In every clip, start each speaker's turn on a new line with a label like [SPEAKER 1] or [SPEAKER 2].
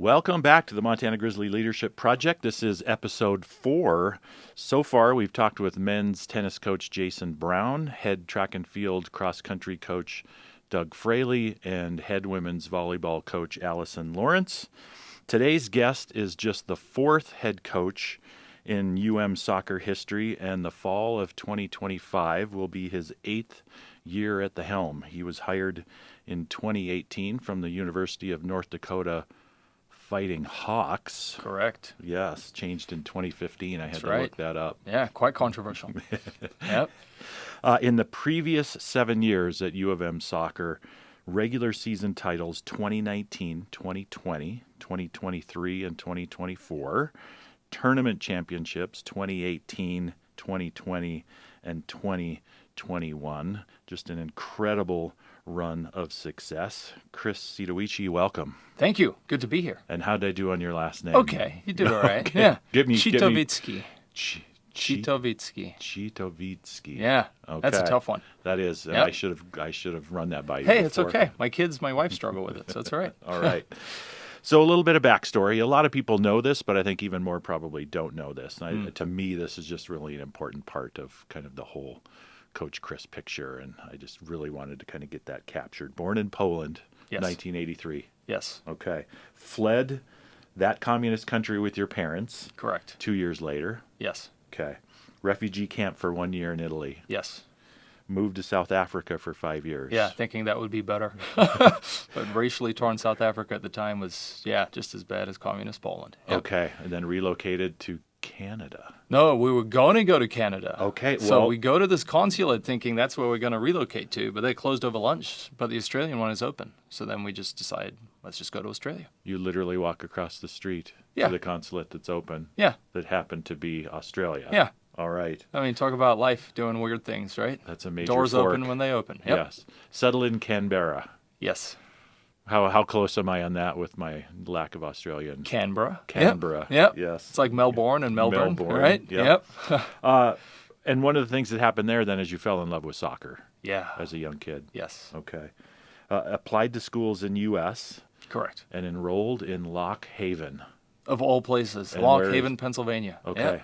[SPEAKER 1] Welcome back to the Montana Grizzly Leadership Project. This is episode 4. So far, we've talked with men's tennis coach Jason Brown, head track and field cross-country coach Doug Fraley, and head women's volleyball coach Allison Lawrence. Today's guest is just the 4th head coach in soccer history, and the fall of 2025 will be his 8th year at the helm. He was hired in 2018 from the University of North Dakota Fighting Hawks.
[SPEAKER 2] Correct.
[SPEAKER 1] Yes, changed in 2015. I had to
[SPEAKER 2] right.
[SPEAKER 1] look that up.
[SPEAKER 2] Yeah, quite controversial. Yep.
[SPEAKER 1] In the previous 7 years at U of M soccer, regular season titles 2019, 2020, 2023, and 2024, tournament championships 2018, 2020, and 2021. Just an incredible run of success. Chris Citowicki, welcome.
[SPEAKER 2] Thank you. Good to be here.
[SPEAKER 1] And how did I do on your last name?
[SPEAKER 2] Okay, you did all right.
[SPEAKER 1] Okay.
[SPEAKER 2] Yeah.
[SPEAKER 1] Chitowicki.
[SPEAKER 2] Chitowicki. Yeah.
[SPEAKER 1] Okay.
[SPEAKER 2] That's a tough one.
[SPEAKER 1] That is.
[SPEAKER 2] Yep.
[SPEAKER 1] I should have run that by you.
[SPEAKER 2] Hey,
[SPEAKER 1] before.
[SPEAKER 2] it's okay. My wife struggle with it, so it's all right.
[SPEAKER 1] All right. So a little bit of backstory. A lot of people know this, but I think even more probably don't know this. And to me, this is just really an important part of kind of the whole Coach Chris picture, and I just really wanted to kind of get that captured. Born in Poland,
[SPEAKER 2] Yes.
[SPEAKER 1] 1983.
[SPEAKER 2] Yes.
[SPEAKER 1] Okay. Fled that communist country with your parents.
[SPEAKER 2] Correct.
[SPEAKER 1] 2 years later.
[SPEAKER 2] Yes.
[SPEAKER 1] Okay. Refugee camp for 1 year in Italy.
[SPEAKER 2] Yes.
[SPEAKER 1] Moved to South Africa for 5 years.
[SPEAKER 2] Yeah, thinking that would be better. But racially torn South Africa at the time was, just as bad as communist Poland. Yep.
[SPEAKER 1] Okay. And then relocated to Canada.
[SPEAKER 2] No, we were going to go to Canada.
[SPEAKER 1] Okay,
[SPEAKER 2] So
[SPEAKER 1] well-
[SPEAKER 2] we go to this consulate thinking that's where we're going to relocate to, but they closed over lunch, but the Australian one is open. So then we just decided, let's just go to Australia.
[SPEAKER 1] You literally walk across the street
[SPEAKER 2] Yeah.
[SPEAKER 1] to the consulate that's open.
[SPEAKER 2] Yeah.
[SPEAKER 1] That happened to be Australia.
[SPEAKER 2] Yeah.
[SPEAKER 1] All right.
[SPEAKER 2] I mean, talk about life doing weird things, right?
[SPEAKER 1] That's a major
[SPEAKER 2] Doors
[SPEAKER 1] fork.
[SPEAKER 2] open when they open. Yep.
[SPEAKER 1] Yes. Settled in Canberra.
[SPEAKER 2] Yes.
[SPEAKER 1] How close am I on that with my lack of Australian?
[SPEAKER 2] Canberra.
[SPEAKER 1] Canberra.
[SPEAKER 2] Yep.
[SPEAKER 1] Yes.
[SPEAKER 2] It's like Melbourne and Melbourne,
[SPEAKER 1] Melbourne,
[SPEAKER 2] right?
[SPEAKER 1] yep.
[SPEAKER 2] Yep.
[SPEAKER 1] And one of the things that happened there then is you fell in love with soccer
[SPEAKER 2] Yeah.
[SPEAKER 1] as a young kid.
[SPEAKER 2] Yes.
[SPEAKER 1] Okay. Applied to schools in U.S.
[SPEAKER 2] Correct.
[SPEAKER 1] and enrolled in Lock Haven.
[SPEAKER 2] Of all places.
[SPEAKER 1] And
[SPEAKER 2] Lock
[SPEAKER 1] where is-
[SPEAKER 2] Haven, Pennsylvania.
[SPEAKER 1] Okay.
[SPEAKER 2] Yep.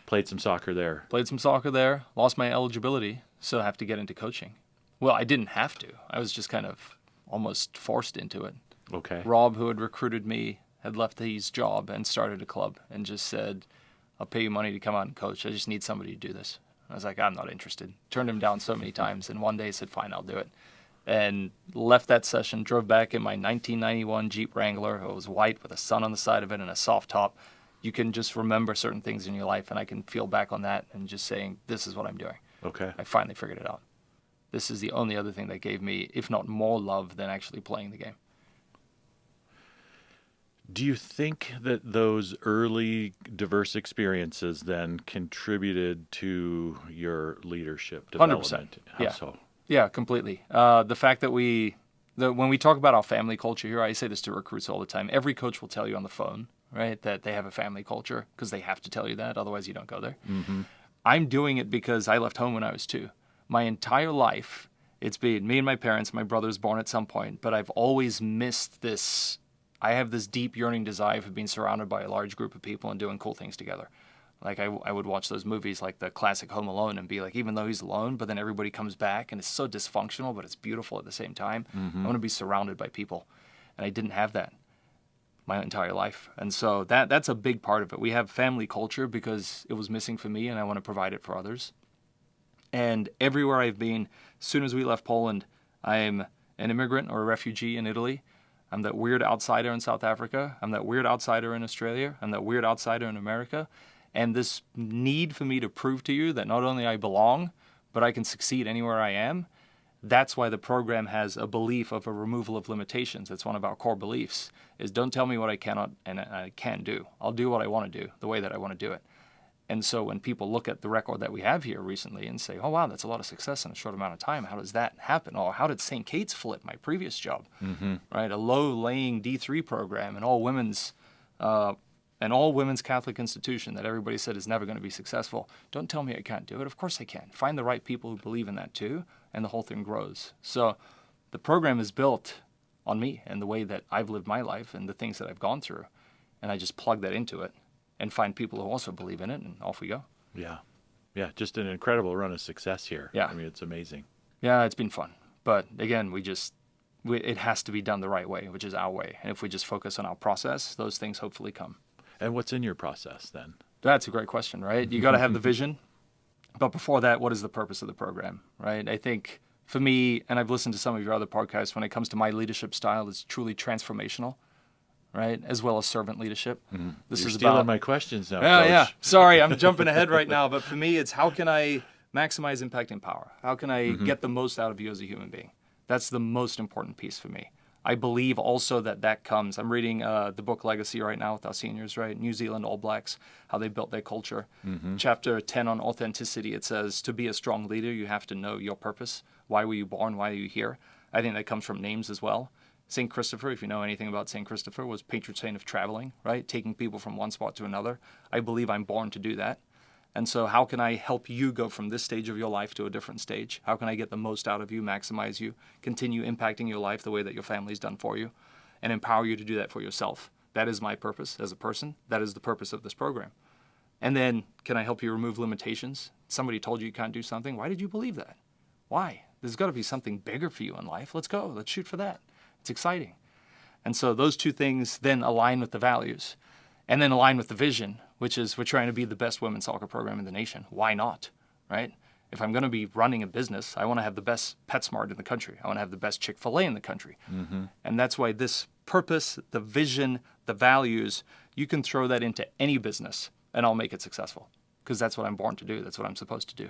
[SPEAKER 1] Played some soccer there.
[SPEAKER 2] Played some soccer there. Lost my eligibility, so I have to get into coaching. Well, I didn't have to. I was just kind of almost forced into it.
[SPEAKER 1] Okay.
[SPEAKER 2] Rob, who had recruited me, had left his job and started a club and just said, I'll pay you money to come out and coach. I just need somebody to do this. I was like, I'm not interested. Turned him down so many times, and one day said, fine, I'll do it. And left that session, drove back in my 1991 Jeep Wrangler. It was white with a sun on the side of it and a soft top. You can just remember certain things in your life, and I can feel back on that and just saying, this is what I'm doing.
[SPEAKER 1] Okay.
[SPEAKER 2] I finally figured it out. This is the only other thing that gave me, if not more love, than actually playing the game.
[SPEAKER 1] Do you think that those early diverse experiences then contributed to your leadership
[SPEAKER 2] 100%.
[SPEAKER 1] development? How
[SPEAKER 2] Yeah.
[SPEAKER 1] so?
[SPEAKER 2] Yeah, completely. The fact that when we talk about our family culture here, I say this to recruits all the time. Every coach will tell you on the phone, right, that they have a family culture because they have to tell you that. Otherwise, you don't go there.
[SPEAKER 1] Mm-hmm.
[SPEAKER 2] I'm doing it because I left home when I was 2. My entire life, it's been me and my parents. My brother's born at some point, but I've always missed this. I have this deep yearning desire for being surrounded by a large group of people and doing cool things together. Like I would watch those movies like the classic Home Alone and be like, even though he's alone, but then everybody comes back and it's so dysfunctional, but it's beautiful at the same time. I want to be surrounded by people. And I didn't have that my entire life. And so that's a big part of it. We have family culture because it was missing for me and I want to provide it for others. And everywhere I've been, as soon as we left Poland, I'm an immigrant or a refugee in Italy. I'm that weird outsider in South Africa. I'm that weird outsider in Australia. I'm that weird outsider in America. And this need for me to prove to you that not only I belong, but I can succeed anywhere I am, that's why the program has a belief of a removal of limitations. It's one of our core beliefs, is don't tell me what I cannot and I can do. I'll do what I want to do, the way that I want to do it. And so when people look at the record that we have here recently and say, oh, wow, that's a lot of success in a short amount of time. How does that happen? Or how did St. Kate's flip my previous job? Right? A low-laying D3 program, an all-women's Catholic institution that everybody said is never going to be successful. Don't tell me I can't do it. Of course I can. Find the right people who believe in that too, and the whole thing grows. So the program is built on me and the way that I've lived my life and the things that I've gone through. And I just plug that into it and find people who also believe in it, and off we go.
[SPEAKER 1] Yeah. Yeah, just an incredible run of success here.
[SPEAKER 2] Yeah.
[SPEAKER 1] I mean, it's amazing.
[SPEAKER 2] Yeah, it's been fun. But again, it has to be done the right way, which is our way. And if we just focus on our process, those things hopefully come.
[SPEAKER 1] And what's in your process then?
[SPEAKER 2] That's a great question, right? You got to have the vision. But before that, what is the purpose of the program, right? I think for me, and I've listened to some of your other podcasts, when it comes to my leadership style, it's truly transformational, right? As well as servant leadership.
[SPEAKER 1] Mm-hmm.
[SPEAKER 2] This
[SPEAKER 1] You're
[SPEAKER 2] is
[SPEAKER 1] stealing
[SPEAKER 2] about
[SPEAKER 1] my questions now,
[SPEAKER 2] Yeah,
[SPEAKER 1] Coach.
[SPEAKER 2] yeah. Sorry, I'm jumping ahead right now. But for me, it's how can I maximize impact and power? How can I get the most out of you as a human being? That's the most important piece for me. I believe also that comes. I'm reading the book Legacy right now with our seniors, right? New Zealand All Blacks, how they built their culture. Chapter 10 on authenticity, it says, to be a strong leader, you have to know your purpose. Why were you born? Why are you here? I think that comes from names as well. St. Christopher, if you know anything about St. Christopher, was patron saint of traveling, right? Taking people from one spot to another. I believe I'm born to do that. And so how can I help you go from this stage of your life to a different stage? How can I get the most out of you, maximize you, continue impacting your life the way that your family's done for you, and empower you to do that for yourself? That is my purpose as a person. That is the purpose of this program. And then, can I help you remove limitations? Somebody told you you can't do something. Why did you believe that? Why? There's got to be something bigger for you in life. Let's go. Let's shoot for that. It's exciting. And so those two things then align with the values and then align with the vision, which is we're trying to be the best women's soccer program in the nation. Why not, right? If I'm going to be running a business, I want to have the best PetSmart in the country. I want to have the best Chick-fil-A in the country. And that's why this purpose, the vision, the values, you can throw that into any business and I'll make it successful because that's what I'm born to do. That's what I'm supposed to do.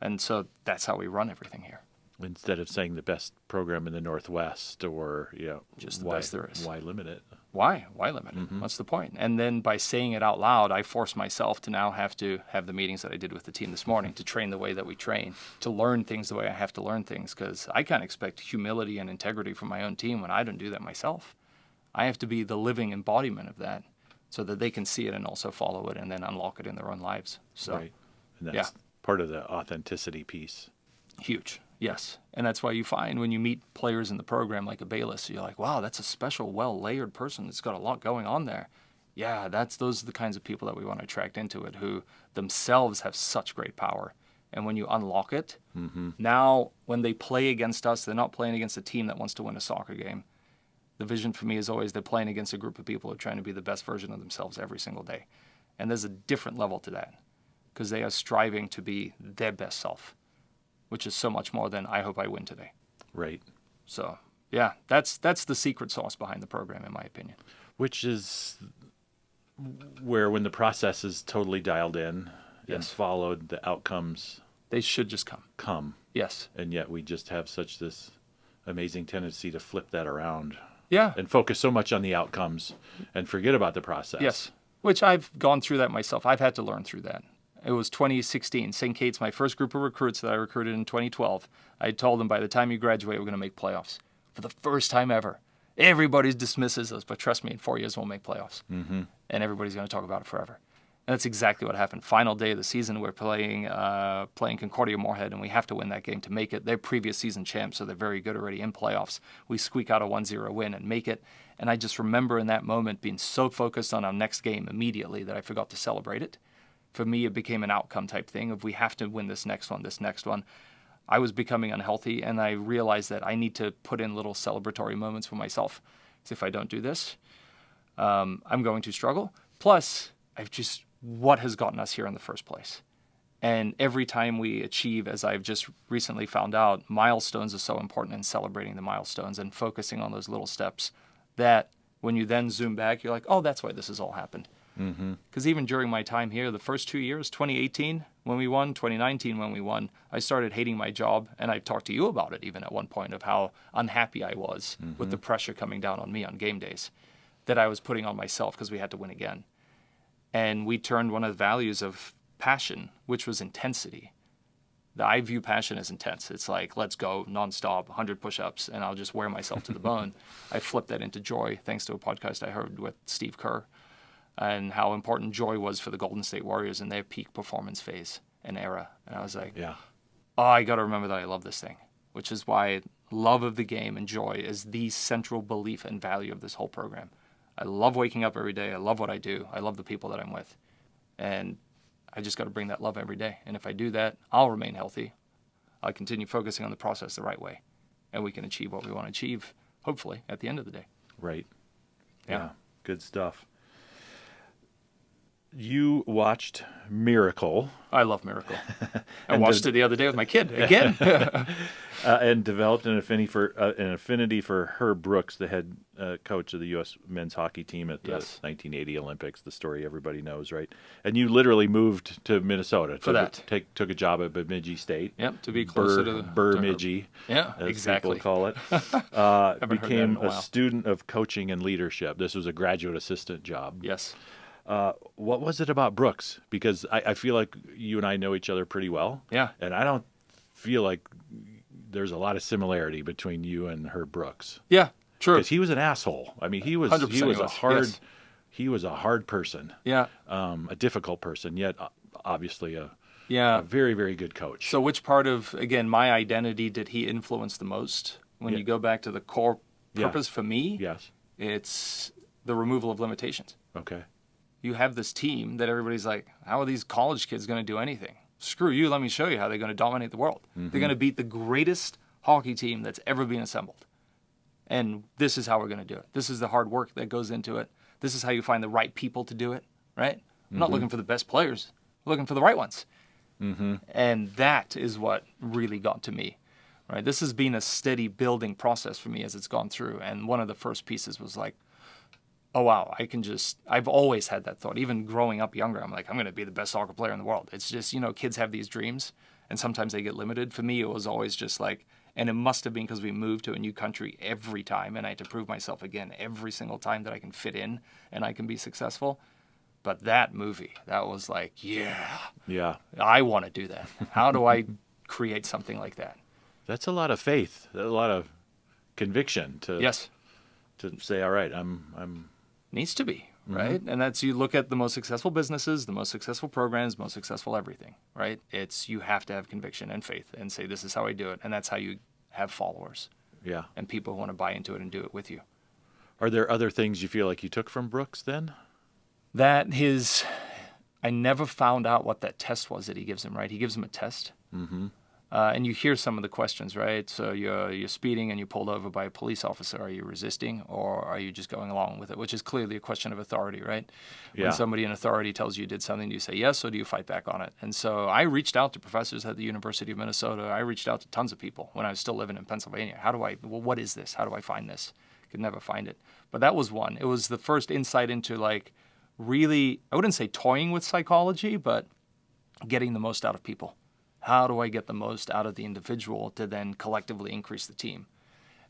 [SPEAKER 2] And so that's how we run everything here.
[SPEAKER 1] Instead of saying the best program in the Northwest or,
[SPEAKER 2] Just the best there is.
[SPEAKER 1] Why limit it?
[SPEAKER 2] Why? Why limit it? What's the point? And then by saying it out loud, I force myself to now have to have the meetings that I did with the team this morning, to train the way that we train, to learn things the way I have to learn things, because I can't expect humility and integrity from my own team when I don't do that myself. I have to be the living embodiment of that so that they can see it and also follow it and then unlock it in their own lives. So,
[SPEAKER 1] Right. And that's part of the authenticity piece.
[SPEAKER 2] Huge. Yes. And that's why you find when you meet players in the program like a Bayless, you're like, wow, that's a special, well-layered person that's got a lot going on there. Yeah, those are the kinds of people that we want to attract into it, who themselves have such great power. And when you unlock it, now when they play against us, they're not playing against a team that wants to win a soccer game. The vision for me is always they're playing against a group of people who are trying to be the best version of themselves every single day. And there's a different level to that because they are striving to be their best self, which is so much more than I hope I win today.
[SPEAKER 1] Right.
[SPEAKER 2] So, yeah, that's the secret sauce behind the program, in my opinion.
[SPEAKER 1] Which is where when the process is totally dialed in and followed, the outcomes
[SPEAKER 2] They should just come. Yes.
[SPEAKER 1] And yet we just have such this amazing tendency to flip that around.
[SPEAKER 2] Yeah.
[SPEAKER 1] And focus so much on the outcomes and forget about the process.
[SPEAKER 2] Yes. Which I've gone through that myself. I've had to learn through that. It was 2016. St. Kate's, my first group of recruits that I recruited in 2012. I told them by the time you graduate, we're going to make playoffs. For the first time ever. Everybody dismisses us, but trust me, in 4 years we'll make playoffs. And everybody's going to talk about it forever. And that's exactly what happened. Final day of the season, we're playing Concordia Moorhead, and we have to win that game to make it. They're previous season champs, so they're very good already in playoffs. We squeak out a 1-0 win and make it. And I just remember in that moment being so focused on our next game immediately that I forgot to celebrate it. For me, it became an outcome type thing of we have to win this next one. I was becoming unhealthy, and I realized that I need to put in little celebratory moments for myself. Because if I don't do this, I'm going to struggle. Plus, what has gotten us here in the first place? And every time we achieve, as I've just recently found out, milestones are so important in celebrating the milestones and focusing on those little steps that when you then zoom back, you're like, oh, that's why this has all happened. Because even during my time here, the first 2 years, 2018 when we won, 2019 when we won, I started hating my job. And I talked to you about it even at one point of how unhappy I was with the pressure coming down on me on game days that I was putting on myself because we had to win again. And we turned one of the values of passion, which was intensity. I view passion as intense. It's like, let's go nonstop, 100 push-ups, and I'll just wear myself to the bone. I flipped that into joy thanks to a podcast I heard with Steve Kerr and how important joy was for the Golden State Warriors in their peak performance phase and era. And I was like, oh, I got to remember that I love this thing, which is why love of the game, and joy is the central belief and value of this whole program. I love waking up every day. I love what I do. I love the people that I'm with. And I just got to bring that love every day. And if I do that, I'll remain healthy. I'll continue focusing on the process the right way. And we can achieve what we want to achieve, hopefully, at the end of the day.
[SPEAKER 1] Right.
[SPEAKER 2] Yeah.
[SPEAKER 1] Good stuff. You watched Miracle.
[SPEAKER 2] I love Miracle. I watched it the other day with my kid again.
[SPEAKER 1] And developed an affinity for Herb Brooks, the head coach of the U.S. men's hockey team at the 1980 Olympics, the story everybody knows, right? And you literally moved to Minnesota took a job at Bemidji State.
[SPEAKER 2] Yep, to be closer to
[SPEAKER 1] Bemidji.
[SPEAKER 2] Yeah,
[SPEAKER 1] as
[SPEAKER 2] exactly.
[SPEAKER 1] people call it. Became a student of coaching and leadership. This was a graduate assistant job.
[SPEAKER 2] Yes.
[SPEAKER 1] What was it about Brooks? Because I feel like you and I know each other pretty well.
[SPEAKER 2] Yeah.
[SPEAKER 1] And I don't feel like there's a lot of similarity between you and Herb Brooks.
[SPEAKER 2] Yeah, true.
[SPEAKER 1] Because he was an asshole. I mean, he was a hard person.
[SPEAKER 2] Yeah.
[SPEAKER 1] A difficult person, yet obviously a very, very good coach.
[SPEAKER 2] So which part of, again, my identity did he influence the most? When you go back to the core purpose for me,
[SPEAKER 1] yes,
[SPEAKER 2] it's the removal of limitations.
[SPEAKER 1] Okay.
[SPEAKER 2] You have this team that everybody's like, how are these college kids going to do anything? Screw you, let me show you how they're going to dominate the world. Mm-hmm. They're going to beat the greatest hockey team that's ever been assembled. And this is how we're going to do it. This is the hard work that goes into it. This is how you find the right people to do it, right? I'm not looking for the best players. I'm looking for the right ones. Mm-hmm. And that is what really got to me, right? This has been a steady building process for me as it's gone through. And one of the first pieces was like, oh, wow, I've always had that thought. Even growing up younger, I'm like, I'm going to be the best soccer player in the world. It's just, kids have these dreams, and sometimes they get limited. For me, it was always just like, and it must have been because we moved to a new country every time, and I had to prove myself again every single time that I can fit in and I can be successful. But that movie, that was like, yeah, I want to do that. How do I create something like that?
[SPEAKER 1] That's a lot of faith, a lot of conviction to say, all right, I'm
[SPEAKER 2] needs to be, right? And that's, you look at the most successful businesses, the most successful programs, most successful everything, right? It's, you have to have conviction and faith and say, this is how I do it. And that's how you have followers.
[SPEAKER 1] Yeah.
[SPEAKER 2] And people who want to buy into it and do it with you.
[SPEAKER 1] Are there other things you feel like you took from Brooks then?
[SPEAKER 2] I never found out what that test was that he gives him, right? He gives him a test. Mm-hmm. And you hear some of the questions, right? So you're speeding and you're pulled over by a police officer. Are you resisting, or are you just going along with it? Which is clearly a question of authority, right? Yeah. When somebody in authority tells you did something, do you say yes, or do you fight back on it? And so I reached out to professors at the University of Minnesota. I reached out to tons of people when I was still living in Pennsylvania. What is this? How do I find this? Could never find it. But that was one. It was the first insight into, like, really, I wouldn't say toying with psychology, but getting the most out of people. How do I get the most out of the individual to then collectively increase the team?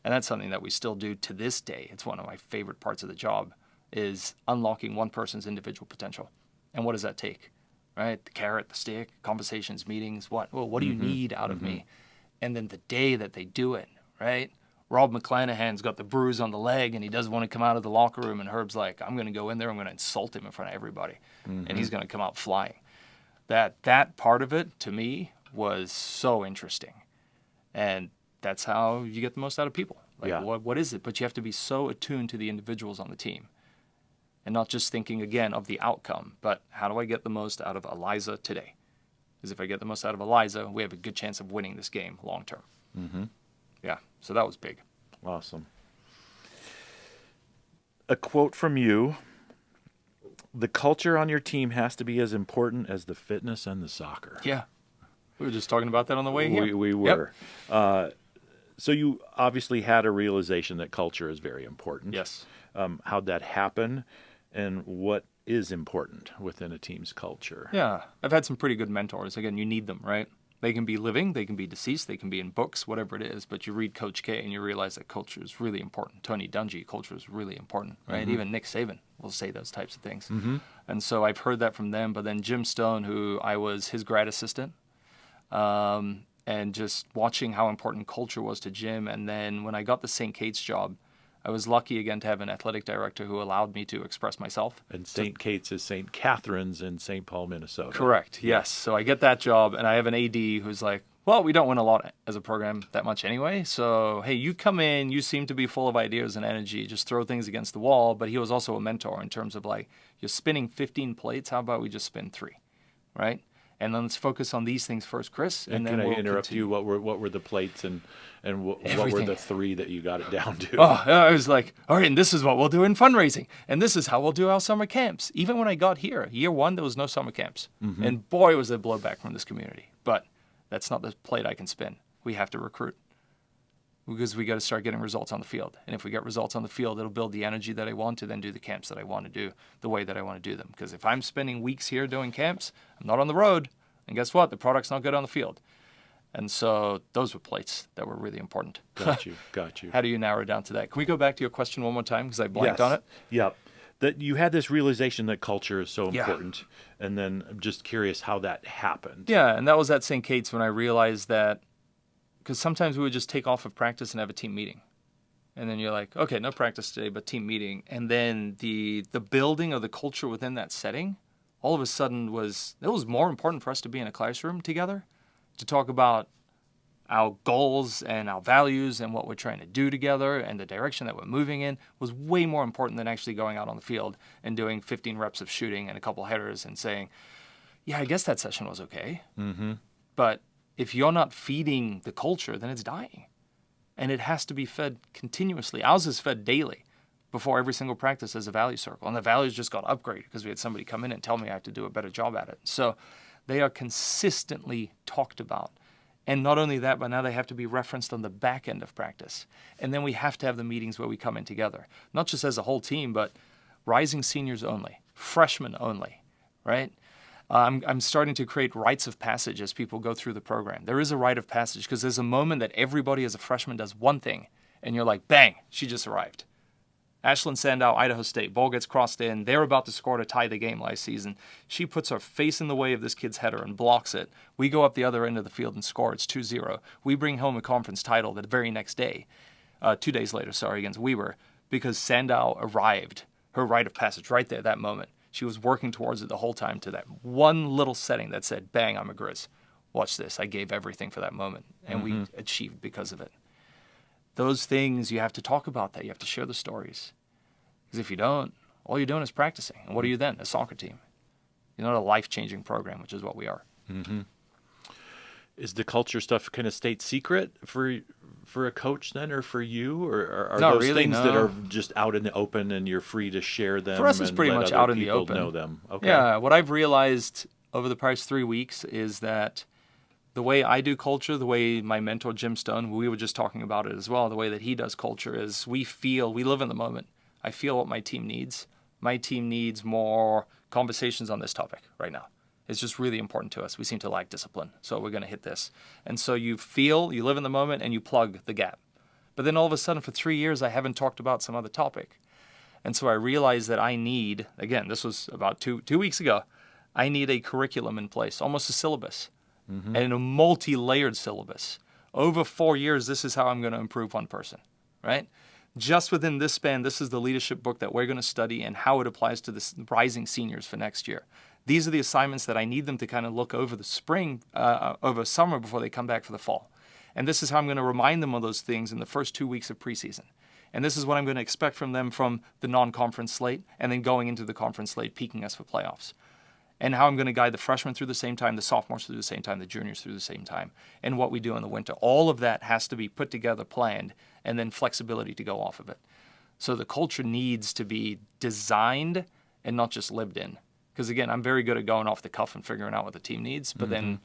[SPEAKER 2] And that's something that we still do to this day. It's one of my favorite parts of the job, is unlocking one person's individual potential. And what does that take? Right? The carrot, the stick, conversations, meetings, what? Well, what do you need out of me? And then the day that they do it, right? Rob McClanahan's got the bruise on the leg and he doesn't want to come out of the locker room, and Herb's like, I'm going to go in there, I'm going to insult him in front of everybody. And he's going to come out flying. That part of it, to me, was so interesting. And that's how you get the most out of people. Like, what is it? But you have to be so attuned to the individuals on the team and not just thinking, again, of the outcome, but how do I get the most out of Eliza today? Because if I get the most out of Eliza, we have a good chance of winning this game long term. Mm-hmm. Yeah, so that was big.
[SPEAKER 1] Awesome. A quote from you: the culture on your team has to be as important as the fitness and the soccer.
[SPEAKER 2] Yeah. We were just talking about that on the way here.
[SPEAKER 1] We were. Yep. So you obviously had a realization that culture is very important.
[SPEAKER 2] Yes.
[SPEAKER 1] How'd that happen, and what is important within a team's culture?
[SPEAKER 2] Yeah. I've had some pretty good mentors. Again, you need them, right? They can be living, they can be deceased, they can be in books, whatever it is. But you read Coach K and you realize that culture is really important. Tony Dungy, culture is really important, right? Mm-hmm. Even Nick Saban will say those types of things. Mm-hmm. And so I've heard that from them. But then Jim Stone, who I was his grad assistant, and just watching how important culture was to Jim. And then when I got the St. Kate's job, I was lucky again to have an athletic director who allowed me to express myself.
[SPEAKER 1] And St. Kate's is St. Catherine's in St. Paul, Minnesota.
[SPEAKER 2] Correct, yes. So I get that job, and I have an AD who's like, Well, we don't win a lot as a program that much anyway. So, hey, you come in, you seem to be full of ideas and energy, just throw things against the wall. But he was also a mentor in terms of like, you're spinning 15 plates. How about we just spin 3, right? And then let's focus on these things first, Chris.
[SPEAKER 1] And
[SPEAKER 2] then
[SPEAKER 1] can I
[SPEAKER 2] we'll
[SPEAKER 1] interrupt
[SPEAKER 2] continue.
[SPEAKER 1] you? What were the plates and what were
[SPEAKER 2] Everything.
[SPEAKER 1] the 3 that you got it down to?
[SPEAKER 2] Oh, I was like, all right, and this is what we'll do in fundraising. And this is how we'll do our summer camps. Even when I got here, year 1, there was no summer camps. And boy, was there blowback from this community. But that's not the plate I can spin. We have to recruit because we got to start getting results on the field. And if we get results on the field, it'll build the energy that I want to then do the camps that I want to do the way that I want to do them. Because if I'm spending weeks here doing camps, I'm not on the road. And guess what? The product's not good on the field. And so those were plates that were really important.
[SPEAKER 1] Got you.
[SPEAKER 2] How do you narrow it down to that? Can we go back to your question one more time because I blanked on it?
[SPEAKER 1] Yep. That you had this realization that culture is so
[SPEAKER 2] Yeah.
[SPEAKER 1] important, and then I'm just curious how that happened.
[SPEAKER 2] Yeah, and that was at St. Kate's when I realized that, because sometimes we would just take off of practice and have a team meeting. And then you're like, okay, no practice today, but team meeting. And then the building of the culture within that setting, all of a sudden it was more important for us to be in a classroom together, to talk about our goals and our values and what we're trying to do together and the direction that we're moving in was way more important than actually going out on the field and doing 15 reps of shooting and a couple headers and saying, yeah, I guess that session was okay.
[SPEAKER 1] Mm-hmm.
[SPEAKER 2] But if you're not feeding the culture, then it's dying. And it has to be fed continuously. Ours is fed daily before every single practice as a value circle. And the values just got upgraded because we had somebody come in and tell me I have to do a better job at it. So they are consistently talked about. And not only that, but now they have to be referenced on the back end of practice. And then we have to have the meetings where we come in together, not just as a whole team, but rising seniors only, freshmen only, right? I'm starting to create rites of passage as people go through the program. There is a rite of passage because there's a moment that everybody as a freshman does one thing, and you're like, bang, she just arrived. Ashlyn Sandow, Idaho State, ball gets crossed in. They're about to score to tie the game last season. She puts her face in the way of this kid's header and blocks it. We go up the other end of the field and score. It's 2-0. We bring home a conference title the very next day, 2 days later, against Weber, because Sandow arrived, her rite of passage right there, that moment. She was working towards it the whole time to that one little setting that said, bang, I'm a Grizz. Watch this. I gave everything for that moment, and we achieved because of it. Those things, you have to talk about that. You have to share the stories. Because if you don't, all you're doing is practicing. And what are you then? A soccer team. You're not a life-changing program, which is what we are.
[SPEAKER 1] Mm-hmm. Is the culture stuff kind of state secret for a coach then, or for you? Or are
[SPEAKER 2] Not
[SPEAKER 1] those
[SPEAKER 2] really,
[SPEAKER 1] things
[SPEAKER 2] no.
[SPEAKER 1] that are just out in the open and you're free to share them?
[SPEAKER 2] For us, it's
[SPEAKER 1] and
[SPEAKER 2] pretty
[SPEAKER 1] let
[SPEAKER 2] much
[SPEAKER 1] other
[SPEAKER 2] out in the
[SPEAKER 1] people
[SPEAKER 2] open.
[SPEAKER 1] know them? Okay.
[SPEAKER 2] Yeah, what I've realized over the past 3 weeks is that the way I do culture, the way my mentor, Jim Stone, we were just talking about it as well, the way that he does culture is we live in the moment. I feel what my team needs. My team needs more conversations on this topic right now. It's just really important to us. We seem to lack discipline, so we're going to hit this. And so you live in the moment, and you plug the gap. But then all of a sudden, for 3 years, I haven't talked about some other topic. And so I realized that I need, again, this was about two weeks ago, I need a curriculum in place, almost a syllabus. And a multi-layered syllabus. Over 4 years, this is how I'm going to improve one person, right? Just within this span, this is the leadership book that we're going to study and how it applies to the rising seniors for next year. These are the assignments that I need them to kind of look over the spring, over summer before they come back for the fall. And this is how I'm going to remind them of those things in the first 2 weeks of preseason. And this is what I'm going to expect from them from the non-conference slate and then going into the conference slate, peaking us for playoffs. And how I'm going to guide the freshmen through the same time, the sophomores through the same time, the juniors through the same time, and what we do in the winter. All of that has to be put together, planned, and then flexibility to go off of it. So the culture needs to be designed and not just lived in. Because again, I'm very good at going off the cuff and figuring out what the team needs, but then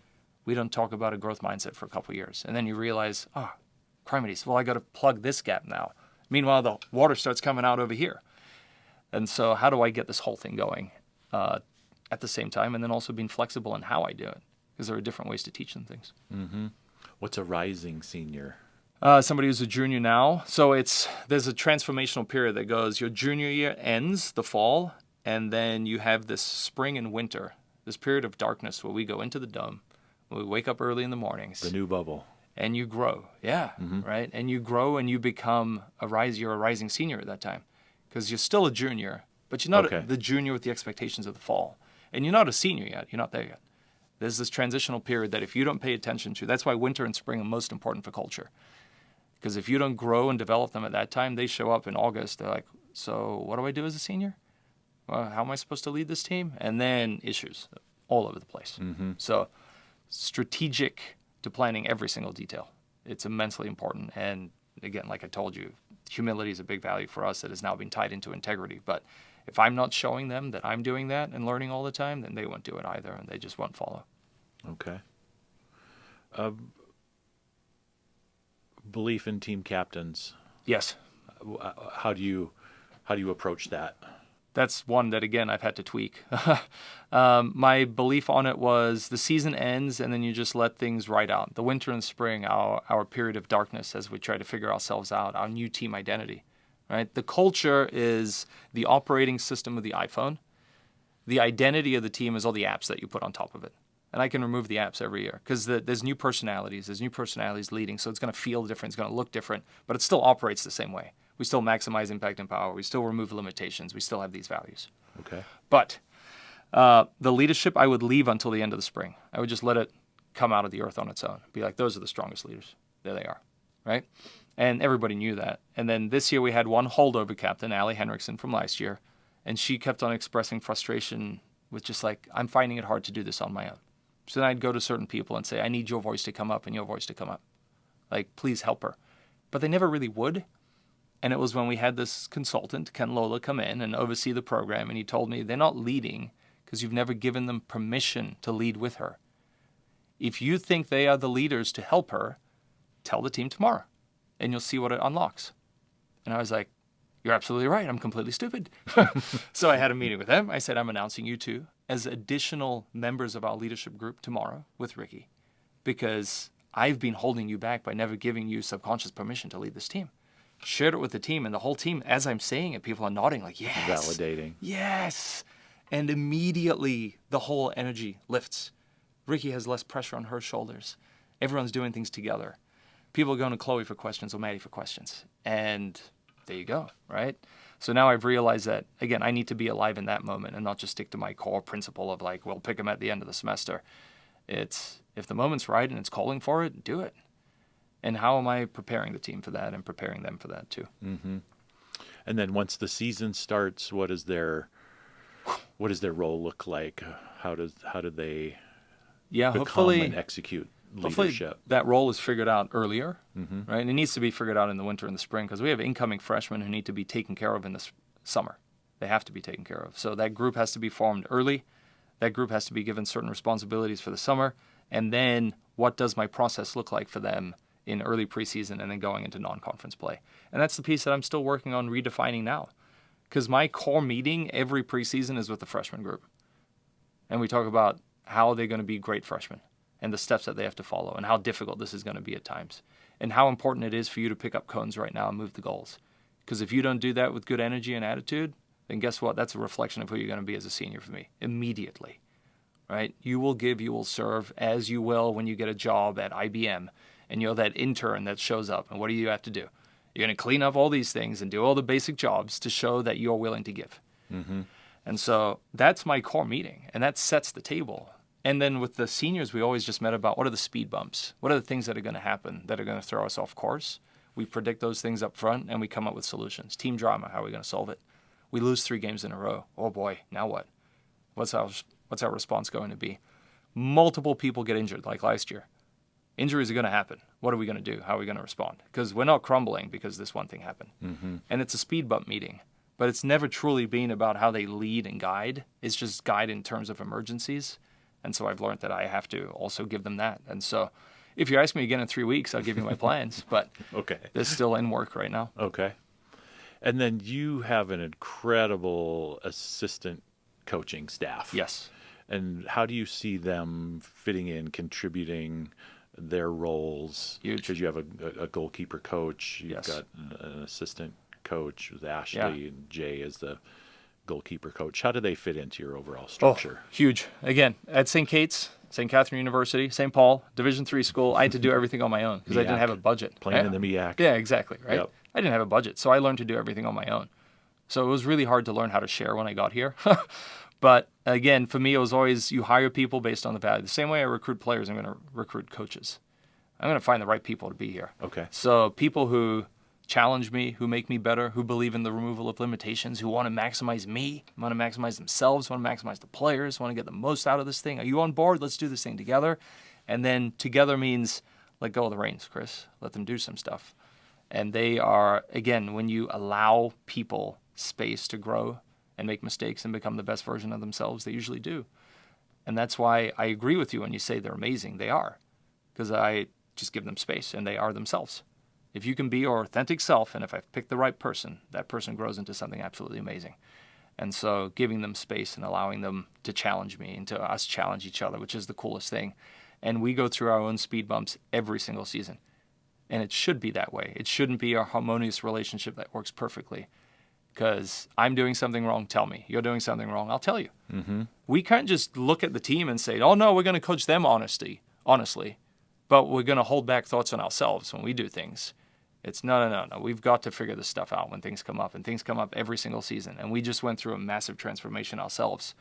[SPEAKER 2] we don't talk about a growth mindset for a couple of years. And then you realize, crimeties, well, I got to plug this gap now. Meanwhile, the water starts coming out over here. And so how do I get this whole thing going? At the same time, and then also being flexible in how I do it, because there are different ways to teach them things.
[SPEAKER 1] Mm-hmm. What's a rising senior?
[SPEAKER 2] Somebody who's a junior now. So there's a transformational period that goes, your junior year ends the fall, and then you have this spring and winter, this period of darkness where we go into the dome, where we wake up early in the mornings.
[SPEAKER 1] The new bubble.
[SPEAKER 2] And you grow, right? And you grow and you become you're a rising senior at that time, because you're still a junior, but you're not the junior with the expectations of the fall. And you're not a senior yet. You're not there yet. There's this transitional period that if you don't pay attention to, that's why winter and spring are most important for culture. Because if you don't grow and develop them at that time, they show up in August. They're like, so what do I do as a senior? Well, how am I supposed to lead this team? And then issues all over the place. So strategic to planning every single detail. It's immensely important. And again, like I told you, humility is a big value for us that has now been tied into integrity. But if I'm not showing them that I'm doing that and learning all the time, then they won't do it either, and they just won't follow.
[SPEAKER 1] Okay. Belief in team captains.
[SPEAKER 2] Yes.
[SPEAKER 1] How do you approach that?
[SPEAKER 2] That's one that, again, I've had to tweak. My belief on it was the season ends and then you just let things ride out. The winter and spring, our period of darkness as we try to figure ourselves out, our new team identity, right? The culture is the operating system of the iPhone. The identity of the team is all the apps that you put on top of it. And I can remove the apps every year because there's new personalities. There's new personalities leading, so it's going to feel different. It's going to look different, but it still operates the same way. We still maximize impact and power. We still remove limitations. We still have these values.
[SPEAKER 1] Okay.
[SPEAKER 2] But the leadership I would leave until the end of the spring. I would just let it come out of the earth on its own. Be like, those are the strongest leaders. There they are, right? And everybody knew that. And then this year we had one holdover captain, Allie Henriksen from last year, and she kept on expressing frustration with just like, I'm finding it hard to do this on my own. So then I'd go to certain people and say, I need your voice to come up and your voice to come up. Like, please help her. But they never really would. And it was when we had this consultant, Ken Lola, come in and oversee the program, and he told me they're not leading because you've never given them permission to lead with her. If you think they are the leaders to help her, tell the team tomorrow, and you'll see what it unlocks. And I was like, you're absolutely right. I'm completely stupid. So I had a meeting with them. I said, I'm announcing you two as additional members of our leadership group tomorrow with Ricky, because I've been holding you back by never giving you subconscious permission to lead this team. Shared it with the team, and the whole team, as I'm saying it, people are nodding like, yes.
[SPEAKER 1] Validating.
[SPEAKER 2] Yes. And immediately the whole energy lifts. Ricky has less pressure on her shoulders. Everyone's doing things together. People are going to Chloe for questions or Maddie for questions. And there you go, right? So now I've realized that, again, I need to be alive in that moment and not just stick to my core principle of like, we'll pick them at the end of the semester. It's, if the moment's right and it's calling for it, do it. And how am I preparing the team for that and preparing them for that too?
[SPEAKER 1] Mm-hmm. And then once the season starts, what does their role look like? How do they become and execute leadership?
[SPEAKER 2] Hopefully that role is figured out earlier, right? And it needs to be figured out in the winter and the spring because we have incoming freshmen who need to be taken care of in the summer. They have to be taken care of. So that group has to be formed early. That group has to be given certain responsibilities for the summer. And then what does my process look like for them in early preseason and then going into non-conference play? And that's the piece that I'm still working on redefining now. Because my core meeting every preseason is with the freshman group. And we talk about how they're going to be great freshmen and the steps that they have to follow and how difficult this is going to be at times and how important it is for you to pick up cones right now and move the goals. Because if you don't do that with good energy and attitude, then guess what? That's a reflection of who you're going to be as a senior for me immediately, right? You will give, you will serve as you will when you get a job at IBM and you're that intern that shows up. And what do you have to do? You're going to clean up all these things and do all the basic jobs to show that you're willing to give. Mm-hmm. And so that's my core meeting, and that sets the table. And then with the seniors, we always just met about what are the speed bumps? What are the things that are going to happen that are going to throw us off course? We predict those things up front, and we come up with solutions. Team drama, how are we going to solve it? We lose 3 games in a row. Oh, boy, now what? What's our response going to be? Multiple people get injured, like last year. Injuries are going to happen. What are we going to do? How are we going to respond? Because we're not crumbling because this one thing happened. Mm-hmm. And it's a speed bump meeting. But it's never truly been about how they lead and guide. It's just guide in terms of emergencies. And so I've learned that I have to also give them that. And so if you ask me again in 3 weeks, I'll give you my plans. But
[SPEAKER 1] okay,
[SPEAKER 2] they're still in work right now.
[SPEAKER 1] Okay. And then you have an incredible assistant coaching staff.
[SPEAKER 2] Yes.
[SPEAKER 1] And how do you see them fitting in, contributing their roles?
[SPEAKER 2] Huge.
[SPEAKER 1] Because you have a goalkeeper coach. You've got an assistant coach with Ashley and Jay as the goalkeeper coach. How do they fit into your overall structure?
[SPEAKER 2] Oh, huge. Again, at St. Kate's, St. Catherine University, St. Paul, Division III school, I had to do everything on my own because I didn't have a budget.
[SPEAKER 1] Playing in the MEAC.
[SPEAKER 2] Yeah, exactly, right?
[SPEAKER 1] Yep.
[SPEAKER 2] I didn't have a budget, so I learned to do everything on my own. So it was really hard to learn how to share when I got here. But again, for me, it was always you hire people based on the value. The same way I recruit players, I'm going to recruit coaches. I'm going to find the right people to be here.
[SPEAKER 1] Okay.
[SPEAKER 2] So people who challenge me, who make me better, who believe in the removal of limitations, who want to maximize me, want to maximize themselves, want to maximize the players, want to get the most out of this thing. Are you on board? Let's do this thing together. And then together means let go of the reins, Chris. Let them do some stuff. And they are, again, when you allow people space to grow and make mistakes and become the best version of themselves, they usually do. And that's why I agree with you when you say they're amazing. They are. Because I just give them space, and they are themselves. If you can be your authentic self, and if I've picked the right person, that person grows into something absolutely amazing. And so giving them space and allowing them to challenge me and to us challenge each other, which is the coolest thing. And we go through our own speed bumps every single season. And it should be that way. It shouldn't be a harmonious relationship that works perfectly. Because I'm doing something wrong, tell me. You're doing something wrong, I'll tell you.
[SPEAKER 1] Mm-hmm.
[SPEAKER 2] We can't just look at the team and say, oh, no, we're going to coach them honestly. But we're going to hold back thoughts on ourselves when we do things. It's no. We've got to figure this stuff out when things come up. And things come up every single season. And we just went through a massive transformation ourselves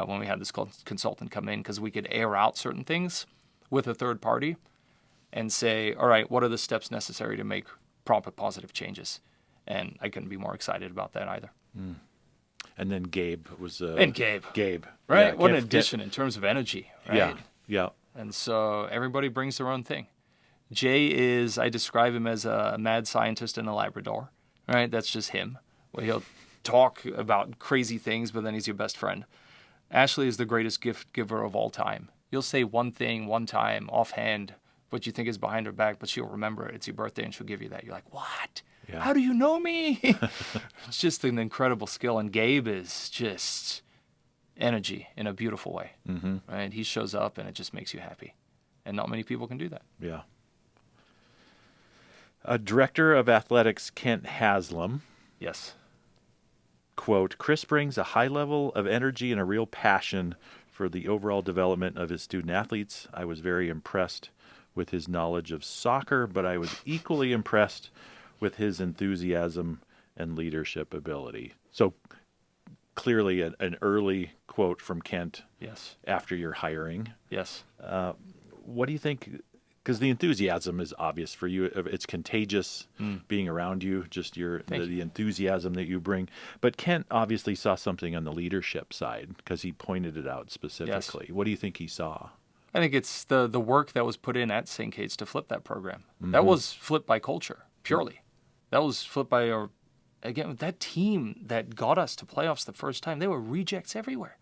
[SPEAKER 2] when we had this consultant come in, because we could air out certain things with a third party and say, all right, what are the steps necessary to make proper positive changes? And I couldn't be more excited about that either.
[SPEAKER 1] Mm. And then Gabe was...
[SPEAKER 2] Gabe.
[SPEAKER 1] Gabe.
[SPEAKER 2] Right?
[SPEAKER 1] Yeah,
[SPEAKER 2] what an addition in terms of energy, right?
[SPEAKER 1] Yeah.
[SPEAKER 2] And so everybody brings their own thing. Jay is, I describe him as a mad scientist in a Labrador, right? That's just him. Where he'll talk about crazy things, but then he's your best friend. Ashley is the greatest gift giver of all time. You'll say one thing one time offhand, what you think is behind her back, but she'll remember it. It's your birthday and she'll give you that. You're like, what? Yeah. How do you know me? It's just an incredible skill. And Gabe is just energy in a beautiful way.
[SPEAKER 1] Mm-hmm.
[SPEAKER 2] Right? He shows up and it just makes you happy. And not many people can do that.
[SPEAKER 1] Yeah. Director of Athletics Kent Haslam.
[SPEAKER 2] Yes.
[SPEAKER 1] Quote, Chris brings a high level of energy and a real passion for the overall development of his student athletes. I was very impressed with his knowledge of soccer, but I was equally impressed with his enthusiasm and leadership ability. So clearly an early quote from Kent.
[SPEAKER 2] Yes. After
[SPEAKER 1] your hiring.
[SPEAKER 2] Yes.
[SPEAKER 1] What do you think? Because the enthusiasm is obvious for you. It's contagious being around you, just the enthusiasm that you bring. But Kent obviously saw something on the leadership side because he pointed it out specifically. Yes. What do you think he saw?
[SPEAKER 2] I think it's the work that was put in at St. Kate's to flip that program. Mm-hmm. That was flipped by culture, purely. That was flipped by, again, that team that got us to playoffs the first time. They were rejects everywhere.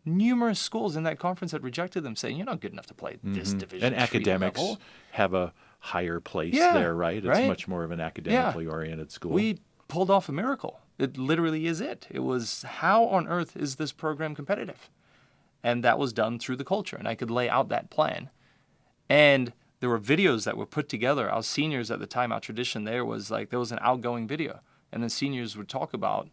[SPEAKER 2] Numerous schools in that conference had rejected them, saying, you're not good enough to play this division.
[SPEAKER 1] And academics
[SPEAKER 2] level.
[SPEAKER 1] Have a higher place there, right? It's much more of an academically oriented school.
[SPEAKER 2] We pulled off a miracle. It literally is it. It was, how on earth is this program competitive? And that was done through the culture. And I could lay out that plan. And there were videos that were put together. Our seniors at the time, our tradition there was like, there was an outgoing video. And then seniors would talk about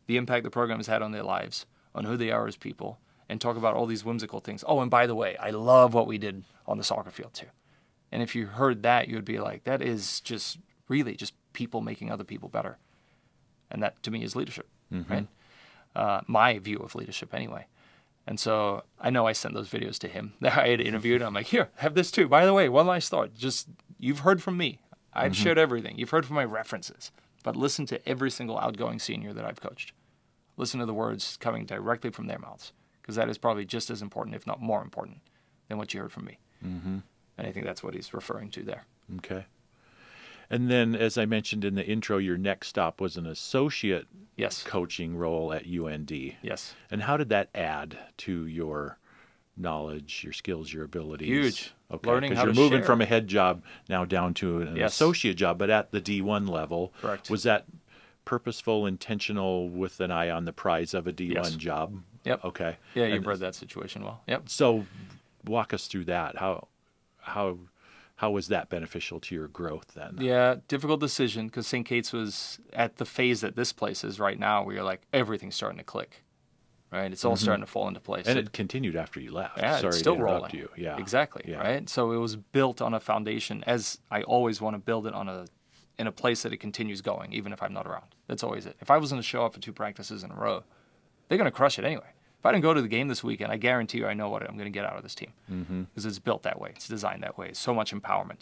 [SPEAKER 2] the impact the program has had on their lives, on who they are as people, and talk about all these whimsical things. Oh, and by the way, I love what we did on the soccer field too. And if you heard that, you'd be like, that is just really just people making other people better. And that to me is leadership, right? My view of leadership anyway. And so I know I sent those videos to him that I had interviewed. I'm like, here, have this too. By the way, one last thought. Just, you've heard from me. I've shared everything. You've heard from my references. But listen to every single outgoing senior that I've coached. Listen to the words coming directly from their mouths. Because that is probably just as important, if not more important, than what you heard from me. Mm-hmm. And I think that's what he's referring to there.
[SPEAKER 1] Okay. And then, as I mentioned in the intro, your next stop was an associate coaching role at UND.
[SPEAKER 2] Yes.
[SPEAKER 1] And how did that add to your knowledge, your skills, your abilities?
[SPEAKER 2] Huge.
[SPEAKER 1] Okay.
[SPEAKER 2] Learning how to
[SPEAKER 1] share. Because you're moving from a head job now down to an associate job, but at the D1 level.
[SPEAKER 2] Correct.
[SPEAKER 1] Was that purposeful, intentional, with an eye on the prize of a D1 job?
[SPEAKER 2] Yep.
[SPEAKER 1] Okay.
[SPEAKER 2] Yeah, you've read that situation well. Yep.
[SPEAKER 1] So walk us through that. How was that beneficial to your growth then?
[SPEAKER 2] Yeah, difficult decision because St. Kate's was at the phase that this place is right now where you're like, everything's starting to click, right? It's all starting to fall into place.
[SPEAKER 1] And it continued after you left.
[SPEAKER 2] Yeah,
[SPEAKER 1] Sorry
[SPEAKER 2] it's still
[SPEAKER 1] to interrupt
[SPEAKER 2] rolling.
[SPEAKER 1] You. Yeah.
[SPEAKER 2] Exactly, right? So it was built on a foundation, as I always want to build it on a in a place that it continues going, even if I'm not around. That's always it. If I was going to show up for 2 practices in a row, they're going to crush it anyway. If I didn't go to the game this weekend, I guarantee you I know what I'm going to get out of this team. Because it's built that way. It's designed that way. It's so much empowerment.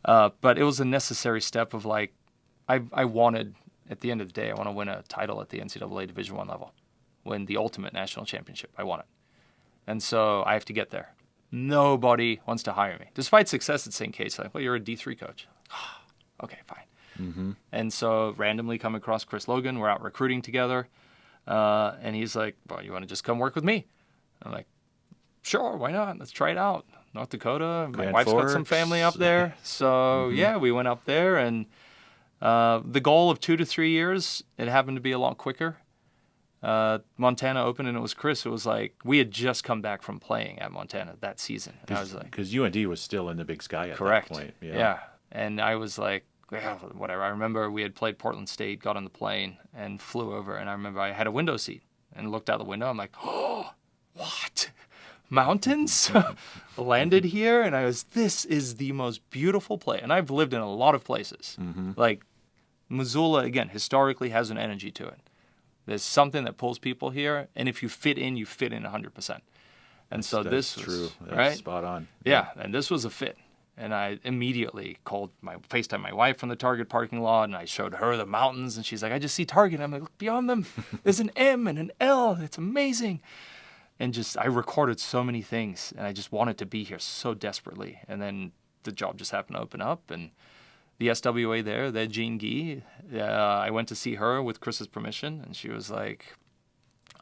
[SPEAKER 2] But it was a necessary step of like, I wanted, at the end of the day, I want to win a title at the NCAA Division I level. Win the ultimate national championship. I want it. And so I have to get there. Nobody wants to hire me. Despite success at St. Kate's, like, well, you're a D3 coach. Okay, fine. And so randomly come across Chris Logan. We're out recruiting together. And he's like, well, you want to just come work with me? I'm like, sure, why not? Let's try it out. North Dakota. My wife's got some family up there. So, yeah, we went up there. And the goal of 2 to 3 years, it happened to be a lot quicker. Montana opened, and it was Chris. It was like we had just come back from playing at Montana that season. And I was like,
[SPEAKER 1] because UND was still in the Big Sky at
[SPEAKER 2] correct.
[SPEAKER 1] that point.
[SPEAKER 2] Yeah. And I was like, well, whatever. I remember we had played Portland State, got on the plane, and flew over. And I remember I had a window seat and looked out the window. I'm like, oh, what? Mountains? Landed here, and this is the most beautiful place. And I've lived in a lot of places. Like Missoula, again, historically has an energy to it. There's something that pulls people here, and if you fit in, you fit in 100%. And so this was
[SPEAKER 1] true. That's
[SPEAKER 2] right,
[SPEAKER 1] spot on.
[SPEAKER 2] Yeah, and this was a fit. And I immediately FaceTimed my wife from the Target parking lot, and I showed her the mountains, and she's like, I just see Target. I'm like, look beyond them. There's an M and an L. It's amazing. And I recorded so many things, and I just wanted to be here so desperately. And then the job just happened to open up, and the SWA there, Jean Guy, I went to see her with Chris's permission, and she was like,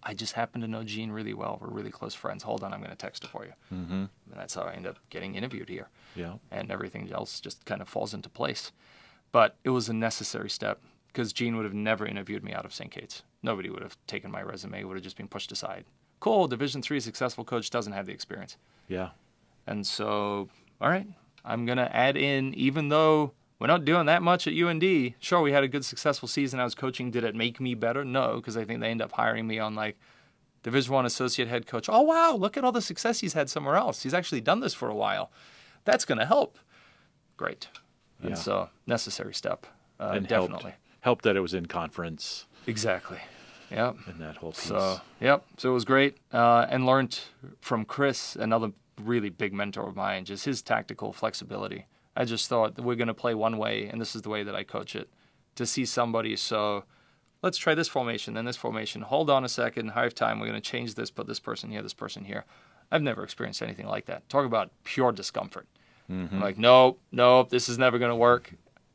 [SPEAKER 2] I just happen to know Jean really well. We're really close friends. Hold on, I'm going to text her for you. And that's how I ended up getting interviewed here.
[SPEAKER 1] Yeah.
[SPEAKER 2] And everything else just kind of falls into place. But it was a necessary step because Jean would have never interviewed me out of St. Kate's. Nobody would have taken my resume. It would have just been pushed aside. Cool, Division III successful coach doesn't have the experience.
[SPEAKER 1] Yeah.
[SPEAKER 2] And so, all right, I'm going to add in, even though we're not doing that much at UND. Sure, we had a good, successful season. I was coaching. Did it make me better? No, because I think they end up hiring me on like Division I associate head coach. Oh, wow, look at all the success he's had somewhere else. He's actually done this for a while. That's going to help. Great.
[SPEAKER 1] Yeah.
[SPEAKER 2] And so, necessary step.
[SPEAKER 1] And
[SPEAKER 2] definitely.
[SPEAKER 1] Helped that it was in conference.
[SPEAKER 2] Exactly. Yep.
[SPEAKER 1] And that whole piece.
[SPEAKER 2] So it was great. And learned from Chris, another really big mentor of mine, just his tactical flexibility. I just thought that we're going to play one way, and this is the way that I coach it. To see somebody, so let's try this formation, then this formation. Hold on a second, half time, we're going to change this, put this person here, this person here. I've never experienced anything like that. Talk about pure discomfort. I'm like, nope, this is never going to work.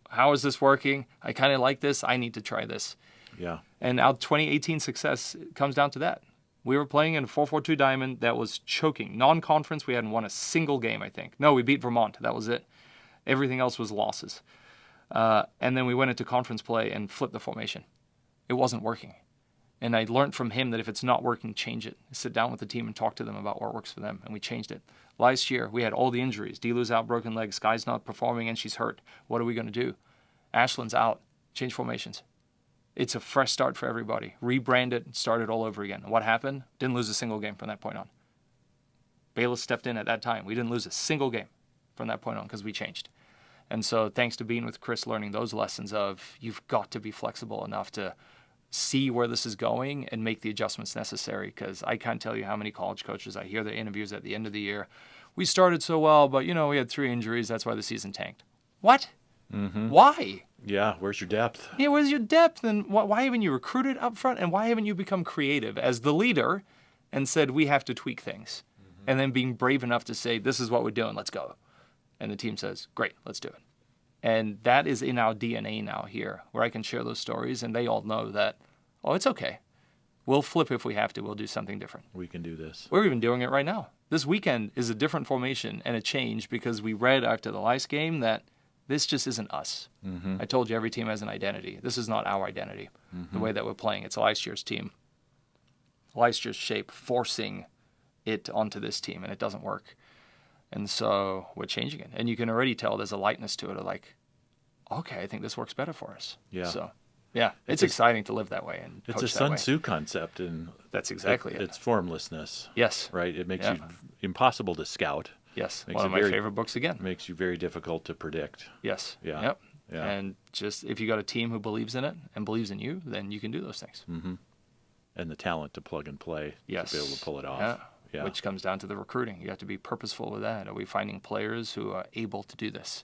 [SPEAKER 2] How is this working? I kind of like this. I need to try this.
[SPEAKER 1] Yeah.
[SPEAKER 2] And our 2018 success comes down to that. We were playing in a 4-4-2 diamond that was choking. Non-conference, we hadn't won a single game, I think. No, we beat Vermont. That was it. Everything else was losses. And then we went into conference play and flipped the formation. It wasn't working. And I learned from him that if it's not working, change it. Sit down with the team and talk to them about what works for them. And we changed it. Last year, we had all the injuries. Dilu's out, broken leg. Sky's not performing, and she's hurt. What are we going to do? Ashland's out. Change formations. It's a fresh start for everybody. Rebrand it, start it all over again. And what happened? Didn't lose a single game from that point on. Bayless stepped in at that time. We didn't lose a single game from that point on because we changed. And so thanks to being with Chris, learning those lessons of you've got to be flexible enough to see where this is going and make the adjustments necessary, because I can't tell you how many college coaches I hear their interviews at the end of the year. We started so well, but, we had 3 injuries. That's why the season tanked. What? Why?
[SPEAKER 1] Yeah, where's your depth?
[SPEAKER 2] Yeah, where's your depth? And why haven't you recruited up front? And why haven't you become creative as the leader and said we have to tweak things? And then being brave enough to say, this is what we're doing, let's go. And the team says, great, let's do it. And that is in our DNA now here, where I can share those stories, and they all know that, oh, it's okay. We'll flip if we have to. We'll do something different.
[SPEAKER 1] We can do this.
[SPEAKER 2] We're even doing it right now. This weekend is a different formation and a change because we read after the last game that this just isn't us. I told you every team has an identity. This is not our identity. The way that we're playing, it's last year's team. Last year's shape forcing it onto this team, and it doesn't work. And so we're changing it. And you can already tell there's a lightness to it of like, okay, I think this works better for us.
[SPEAKER 1] Yeah.
[SPEAKER 2] So, yeah, it's exciting to live that way and
[SPEAKER 1] it's
[SPEAKER 2] coach
[SPEAKER 1] a Sun Tzu concept, and
[SPEAKER 2] that's exactly it.
[SPEAKER 1] It's formlessness.
[SPEAKER 2] Yes.
[SPEAKER 1] Right? It makes you impossible to scout.
[SPEAKER 2] Yes.
[SPEAKER 1] Makes
[SPEAKER 2] One of my favorite books again.
[SPEAKER 1] Makes you very difficult to predict.
[SPEAKER 2] Yes.
[SPEAKER 1] Yeah.
[SPEAKER 2] Yep.
[SPEAKER 1] Yeah.
[SPEAKER 2] And just if you got a team who believes in it and believes in you, then you can do those things.
[SPEAKER 1] Mm-hmm. And the talent to plug and play
[SPEAKER 2] Yes.
[SPEAKER 1] to be able to pull it off.
[SPEAKER 2] Yeah.
[SPEAKER 1] Yeah.
[SPEAKER 2] Which comes down to the recruiting. You have to be purposeful with that. Are we finding players who are able to do this?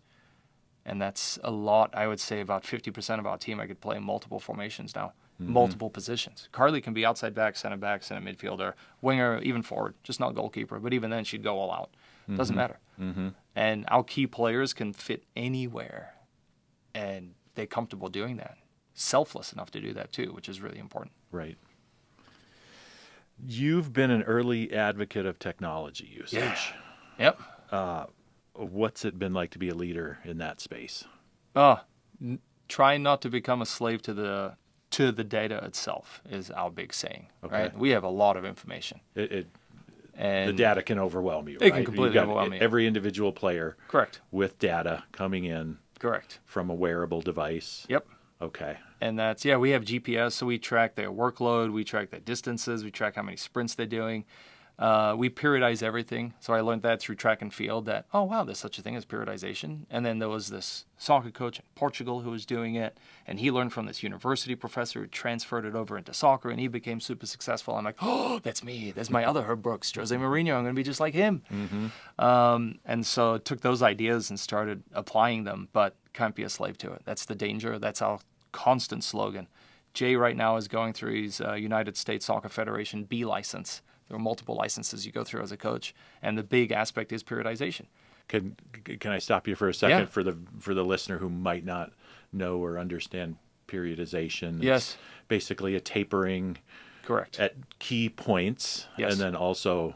[SPEAKER 2] And that's a lot. I would say about 50% of our team I could play multiple formations now, multiple positions. Carly can be outside back, center midfielder, winger, even forward, just not goalkeeper. But even then, she'd go all out. Doesn't matter.
[SPEAKER 1] Mm-hmm.
[SPEAKER 2] And our key players can fit anywhere, and they're comfortable doing that. Selfless enough to do that too, which is really important.
[SPEAKER 1] Right. You've been an early advocate of technology usage.
[SPEAKER 2] Yeah. Yep.
[SPEAKER 1] What's it been like to be a leader in that space?
[SPEAKER 2] Try not to become a slave to the data itself is our big saying.
[SPEAKER 1] Okay.
[SPEAKER 2] Right? We have a lot of information. And
[SPEAKER 1] the data can overwhelm you.
[SPEAKER 2] It can completely overwhelm you.
[SPEAKER 1] Every individual player
[SPEAKER 2] Correct.
[SPEAKER 1] with data coming in
[SPEAKER 2] Correct.
[SPEAKER 1] from a wearable device.
[SPEAKER 2] Yep.
[SPEAKER 1] Okay.
[SPEAKER 2] And that's, we have GPS, so we track their workload, we track their distances, we track how many sprints they're doing. We periodize everything. So I learned that through track and field that, oh, wow, there's such a thing as periodization. And then there was this soccer coach in Portugal who was doing it. And he learned from this university professor who transferred it over into soccer, and he became super successful. I'm like, oh, that's me. That's my other Herb Brooks, Jose Mourinho. I'm going to be just like him.
[SPEAKER 1] Mm-hmm.
[SPEAKER 2] And so took those ideas and started applying them, but can't be a slave to it. That's the danger. That's our constant slogan. Jay right now is going through his United States Soccer Federation B license. There are multiple licenses you go through as a coach, and the big aspect is periodization.
[SPEAKER 1] Can I stop you for a second
[SPEAKER 2] Yeah.
[SPEAKER 1] for the listener who might not know or understand periodization?
[SPEAKER 2] Yes.
[SPEAKER 1] It's basically a tapering
[SPEAKER 2] Correct.
[SPEAKER 1] at key points,
[SPEAKER 2] Yes.
[SPEAKER 1] and then also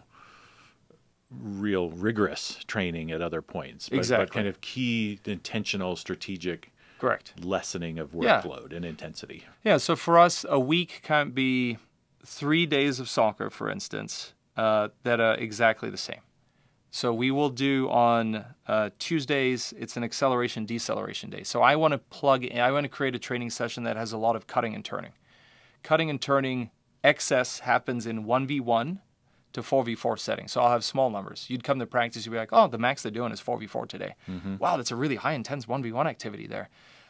[SPEAKER 1] real rigorous training at other points. But
[SPEAKER 2] Exactly.
[SPEAKER 1] kind of key, intentional, strategic
[SPEAKER 2] Correct.
[SPEAKER 1] lessening of
[SPEAKER 2] Yeah.
[SPEAKER 1] workload and intensity.
[SPEAKER 2] Yeah, so for us, a week can't be 3 days of soccer, for instance, that are exactly the same. So we will do on Tuesdays, it's an acceleration, deceleration day. So I want to create a training session that has a lot of cutting and turning. Cutting and turning, excess happens in 1v1 to 4v4 settings. So I'll have small numbers. You'd come to practice, you'd be like, oh, the max they're doing is 4v4 today. Wow, that's a really high intense 1v1 activity there.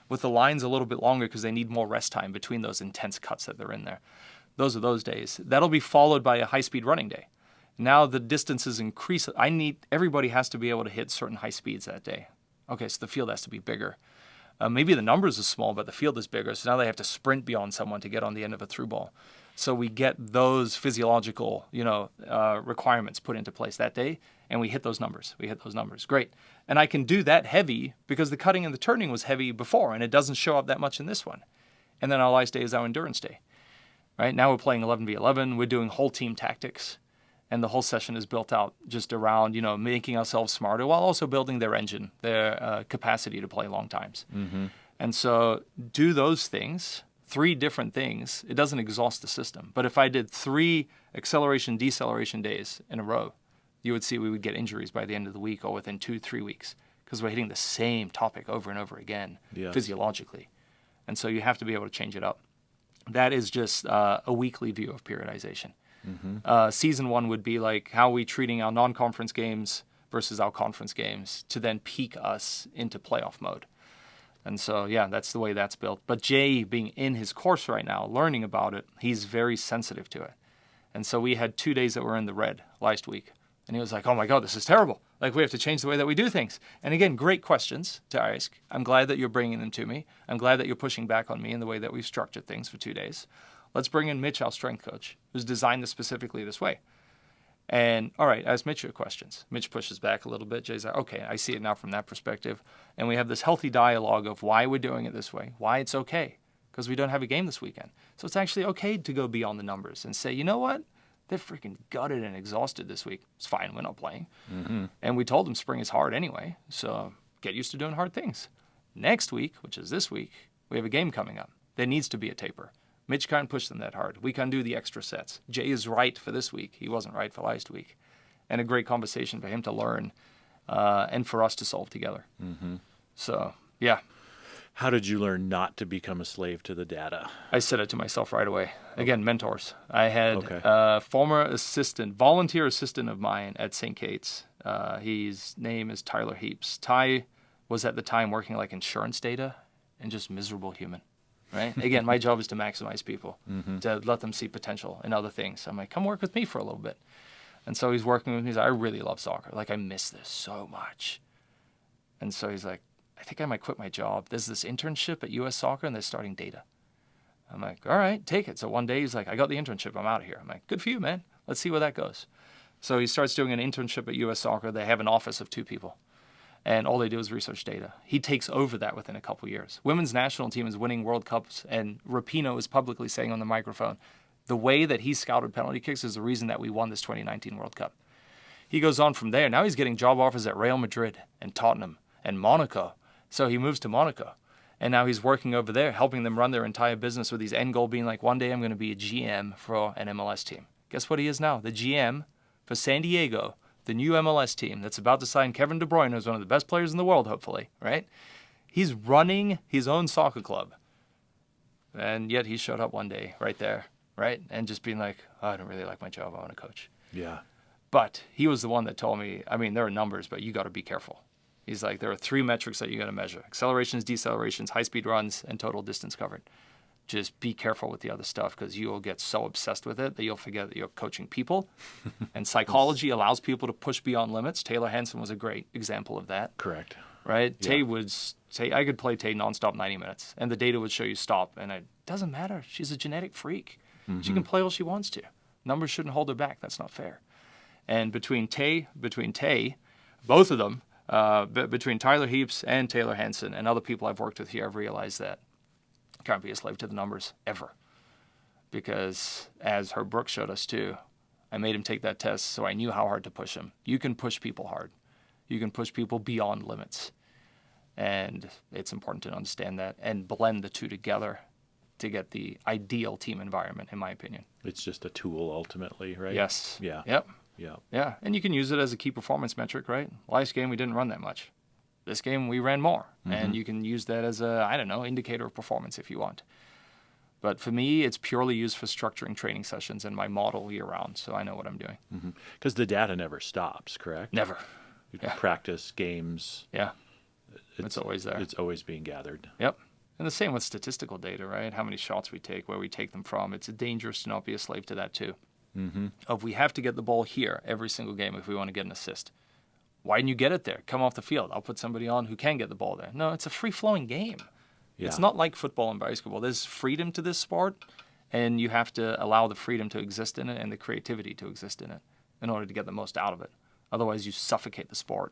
[SPEAKER 2] With the lines a little bit longer because they need more rest time between those intense cuts that they're in there. Those are those days. That'll be followed by a high-speed running day. Now the distances increase. Everybody has to be able to hit certain high speeds that day. Okay, so the field has to be bigger. Maybe the numbers are small, but the field is bigger. So now they have to sprint beyond someone to get on the end of a through ball. So we get those physiological, requirements put into place that day, and we hit those numbers. Great. And I can do that heavy because the cutting and the turning was heavy before, and it doesn't show up that much in this one. And then our last day is our endurance day. Right now we're playing 11v11. We're doing whole team tactics, and the whole session is built out just around making ourselves smarter while also building their engine, their capacity to play long times.
[SPEAKER 1] Mm-hmm.
[SPEAKER 2] And so do those things, 3 different things. It doesn't exhaust the system, but if I did 3 acceleration deceleration days in a row, you would see we would get injuries by the end of the week or within 2-3 weeks because we're hitting the same topic over and over again physiologically. And so you have to be able to change it up. That is just a weekly view of periodization.
[SPEAKER 1] Mm-hmm.
[SPEAKER 2] Season 1 would be like how are we treating our non-conference games versus our conference games to then peak us into playoff mode. And so, that's the way that's built. But Jay, being in his course right now, learning about it, he's very sensitive to it. And so we had 2 days that were in the red last week. And he was like, oh my God, this is terrible. Like, we have to change the way that we do things. And again, great questions to ask. I'm glad that you're bringing them to me. I'm glad that you're pushing back on me in the way that we've structured things for 2 days. Let's bring in Mitch, our strength coach, who's designed this specifically this way. And, all right, ask Mitch your questions. Mitch pushes back a little bit. Jay's like, okay, I see it now from that perspective. And we have this healthy dialogue of why we're doing it this way, why it's okay, because we don't have a game this weekend. So it's actually okay to go beyond the numbers and say, you know what? They're freaking gutted and exhausted this week. It's fine. We're not playing.
[SPEAKER 1] Mm-hmm.
[SPEAKER 2] And we told them spring is hard anyway. So get used to doing hard things. Next week, which is this week, we have a game coming up. There needs to be a taper. Mitch can't push them that hard. We can't do the extra sets. Jay is right for this week. He wasn't right for last week. And a great conversation for him to learn and for us to solve together.
[SPEAKER 1] Mm-hmm.
[SPEAKER 2] So, yeah.
[SPEAKER 1] How did you learn not to become a slave to the data?
[SPEAKER 2] I said it to myself right away. Again, mentors. I had
[SPEAKER 1] Okay.
[SPEAKER 2] a former volunteer assistant of mine at St. Kate's. His name is Tyler Heaps. Ty was at the time working like insurance data and just miserable human, right? Again, my job is to maximize people, to let them see potential in other things. I'm like, come work with me for a little bit. And so he's working with me. He's like, I really love soccer. Like, I miss this so much. And so he's like, I think I might quit my job. There's this internship at US Soccer, and they're starting data. I'm like, all right, take it. So one day he's like, I got the internship. I'm out of here. I'm like, good for you, man. Let's see where that goes. So he starts doing an internship at US Soccer. They have an office of 2 people. And all they do is research data. He takes over that within a couple years. Women's national team is winning World Cups, and Rapinoe is publicly saying on the microphone, the way that he scouted penalty kicks is the reason that we won this 2019 World Cup. He goes on from there. Now he's getting job offers at Real Madrid and Tottenham and Monaco. So he moves to Monaco. And now he's working over there, helping them run their entire business with his end goal being like, one day I'm going to be a GM for an MLS team. Guess what he is now? The GM for San Diego, the new MLS team that's about to sign Kevin De Bruyne, who's one of the best players in the world, hopefully, right? He's running his own soccer club. And yet he showed up one day right there, right? And just being like, oh, I don't really like my job. I want to coach.
[SPEAKER 1] Yeah.
[SPEAKER 2] But he was the one that told me, I mean, there are numbers, but you got to be careful. He's like, there are 3 metrics that you got to measure: accelerations, decelerations, high-speed runs, and total distance covered. Just be careful with the other stuff, because you will get so obsessed with it that you'll forget that you're coaching people. And psychology allows people to push beyond limits. Taylor Hansen was a great example of that.
[SPEAKER 1] Correct.
[SPEAKER 2] Right?
[SPEAKER 1] Yeah.
[SPEAKER 2] I could play Tay nonstop 90 minutes, and the data would show you stop. And it doesn't matter. She's a genetic freak. She can play all she wants to. Numbers shouldn't hold her back. That's not fair. And between Tay, both of them, between Tyler Heaps and Taylor Hansen and other people I've worked with here, I've realized that you can't be a slave to the numbers ever. Because as Herb Brooks showed us too, I made him take that test, so I knew how hard to push him. You can push people hard. You can push people beyond limits. And it's important to understand that and blend the two together to get the ideal team environment, in my opinion.
[SPEAKER 1] It's just a tool ultimately, right?
[SPEAKER 2] Yes.
[SPEAKER 1] Yeah.
[SPEAKER 2] Yep.
[SPEAKER 1] Yeah.
[SPEAKER 2] Yeah. And you can use it as a key performance metric, right? Last game, we didn't run that much. This game, we ran more. And you can use that as a, indicator of performance if you want. But for me, it's purely used for structuring training sessions and my model year round, so I know what I'm doing.
[SPEAKER 1] Because the data never stops, correct?
[SPEAKER 2] Never.
[SPEAKER 1] You can practice games.
[SPEAKER 2] Yeah. It's always there.
[SPEAKER 1] It's always being gathered.
[SPEAKER 2] Yep. And the same with statistical data, right? How many shots we take, where we take them from. It's dangerous to not be a slave to that too. Of we have to get the ball here every single game if we want to get an assist. Why didn't you get it there? Come off the field. I'll put somebody on who can get the ball there. No, it's a free-flowing game. Yeah. It's not like football and basketball. There's freedom to this sport, and you have to allow the freedom to exist in it and the creativity to exist in it in order to get the most out of it. Otherwise, you suffocate the sport,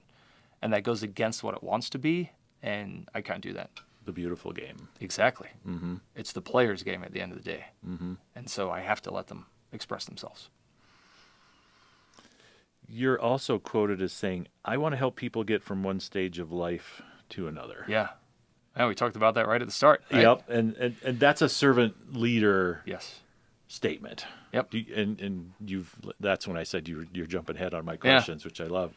[SPEAKER 2] and that goes against what it wants to be, and I can't do that.
[SPEAKER 1] The beautiful game.
[SPEAKER 2] Exactly. It's the player's game at the end of the day. And so I have to let them express themselves.
[SPEAKER 1] You're also quoted as saying, I want to help people get from one stage of life to another.
[SPEAKER 2] Yeah. Yeah, we talked about that right at the start. Right?
[SPEAKER 1] Yep. And that's a servant leader statement.
[SPEAKER 2] Yep.
[SPEAKER 1] And that's when I said you're jumping ahead on my questions, which I love.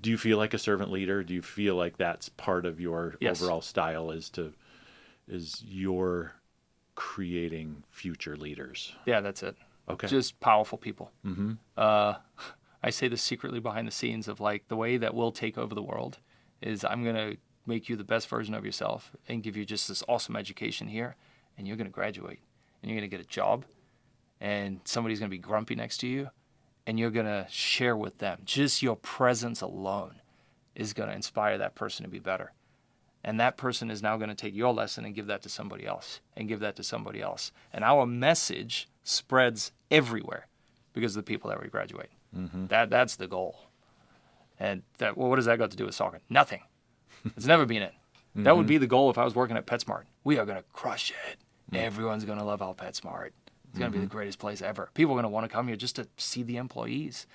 [SPEAKER 1] Do you feel like a servant leader? Do you feel like that's part of your overall style is you're creating future leaders?
[SPEAKER 2] Yeah, that's it.
[SPEAKER 1] Okay.
[SPEAKER 2] Just powerful people. I say this secretly behind the scenes of like the way that we'll take over the world is I'm going to make you the best version of yourself and give you just this awesome education here, and you're going to graduate and you're going to get a job, and somebody's going to be grumpy next to you, and you're going to share with them. Just your presence alone is going to inspire that person to be better. And that person is now going to take your lesson and give that to somebody else and give that to somebody else. And our message spreads everywhere because of the people that we graduate. That's the goal. And what does that got to do with soccer? Nothing. It's never been it. That would be the goal if I was working at PetSmart. We are going to crush it. Everyone's going to love our PetSmart. It's going to be the greatest place ever. People are going to want to come here just to see the employees.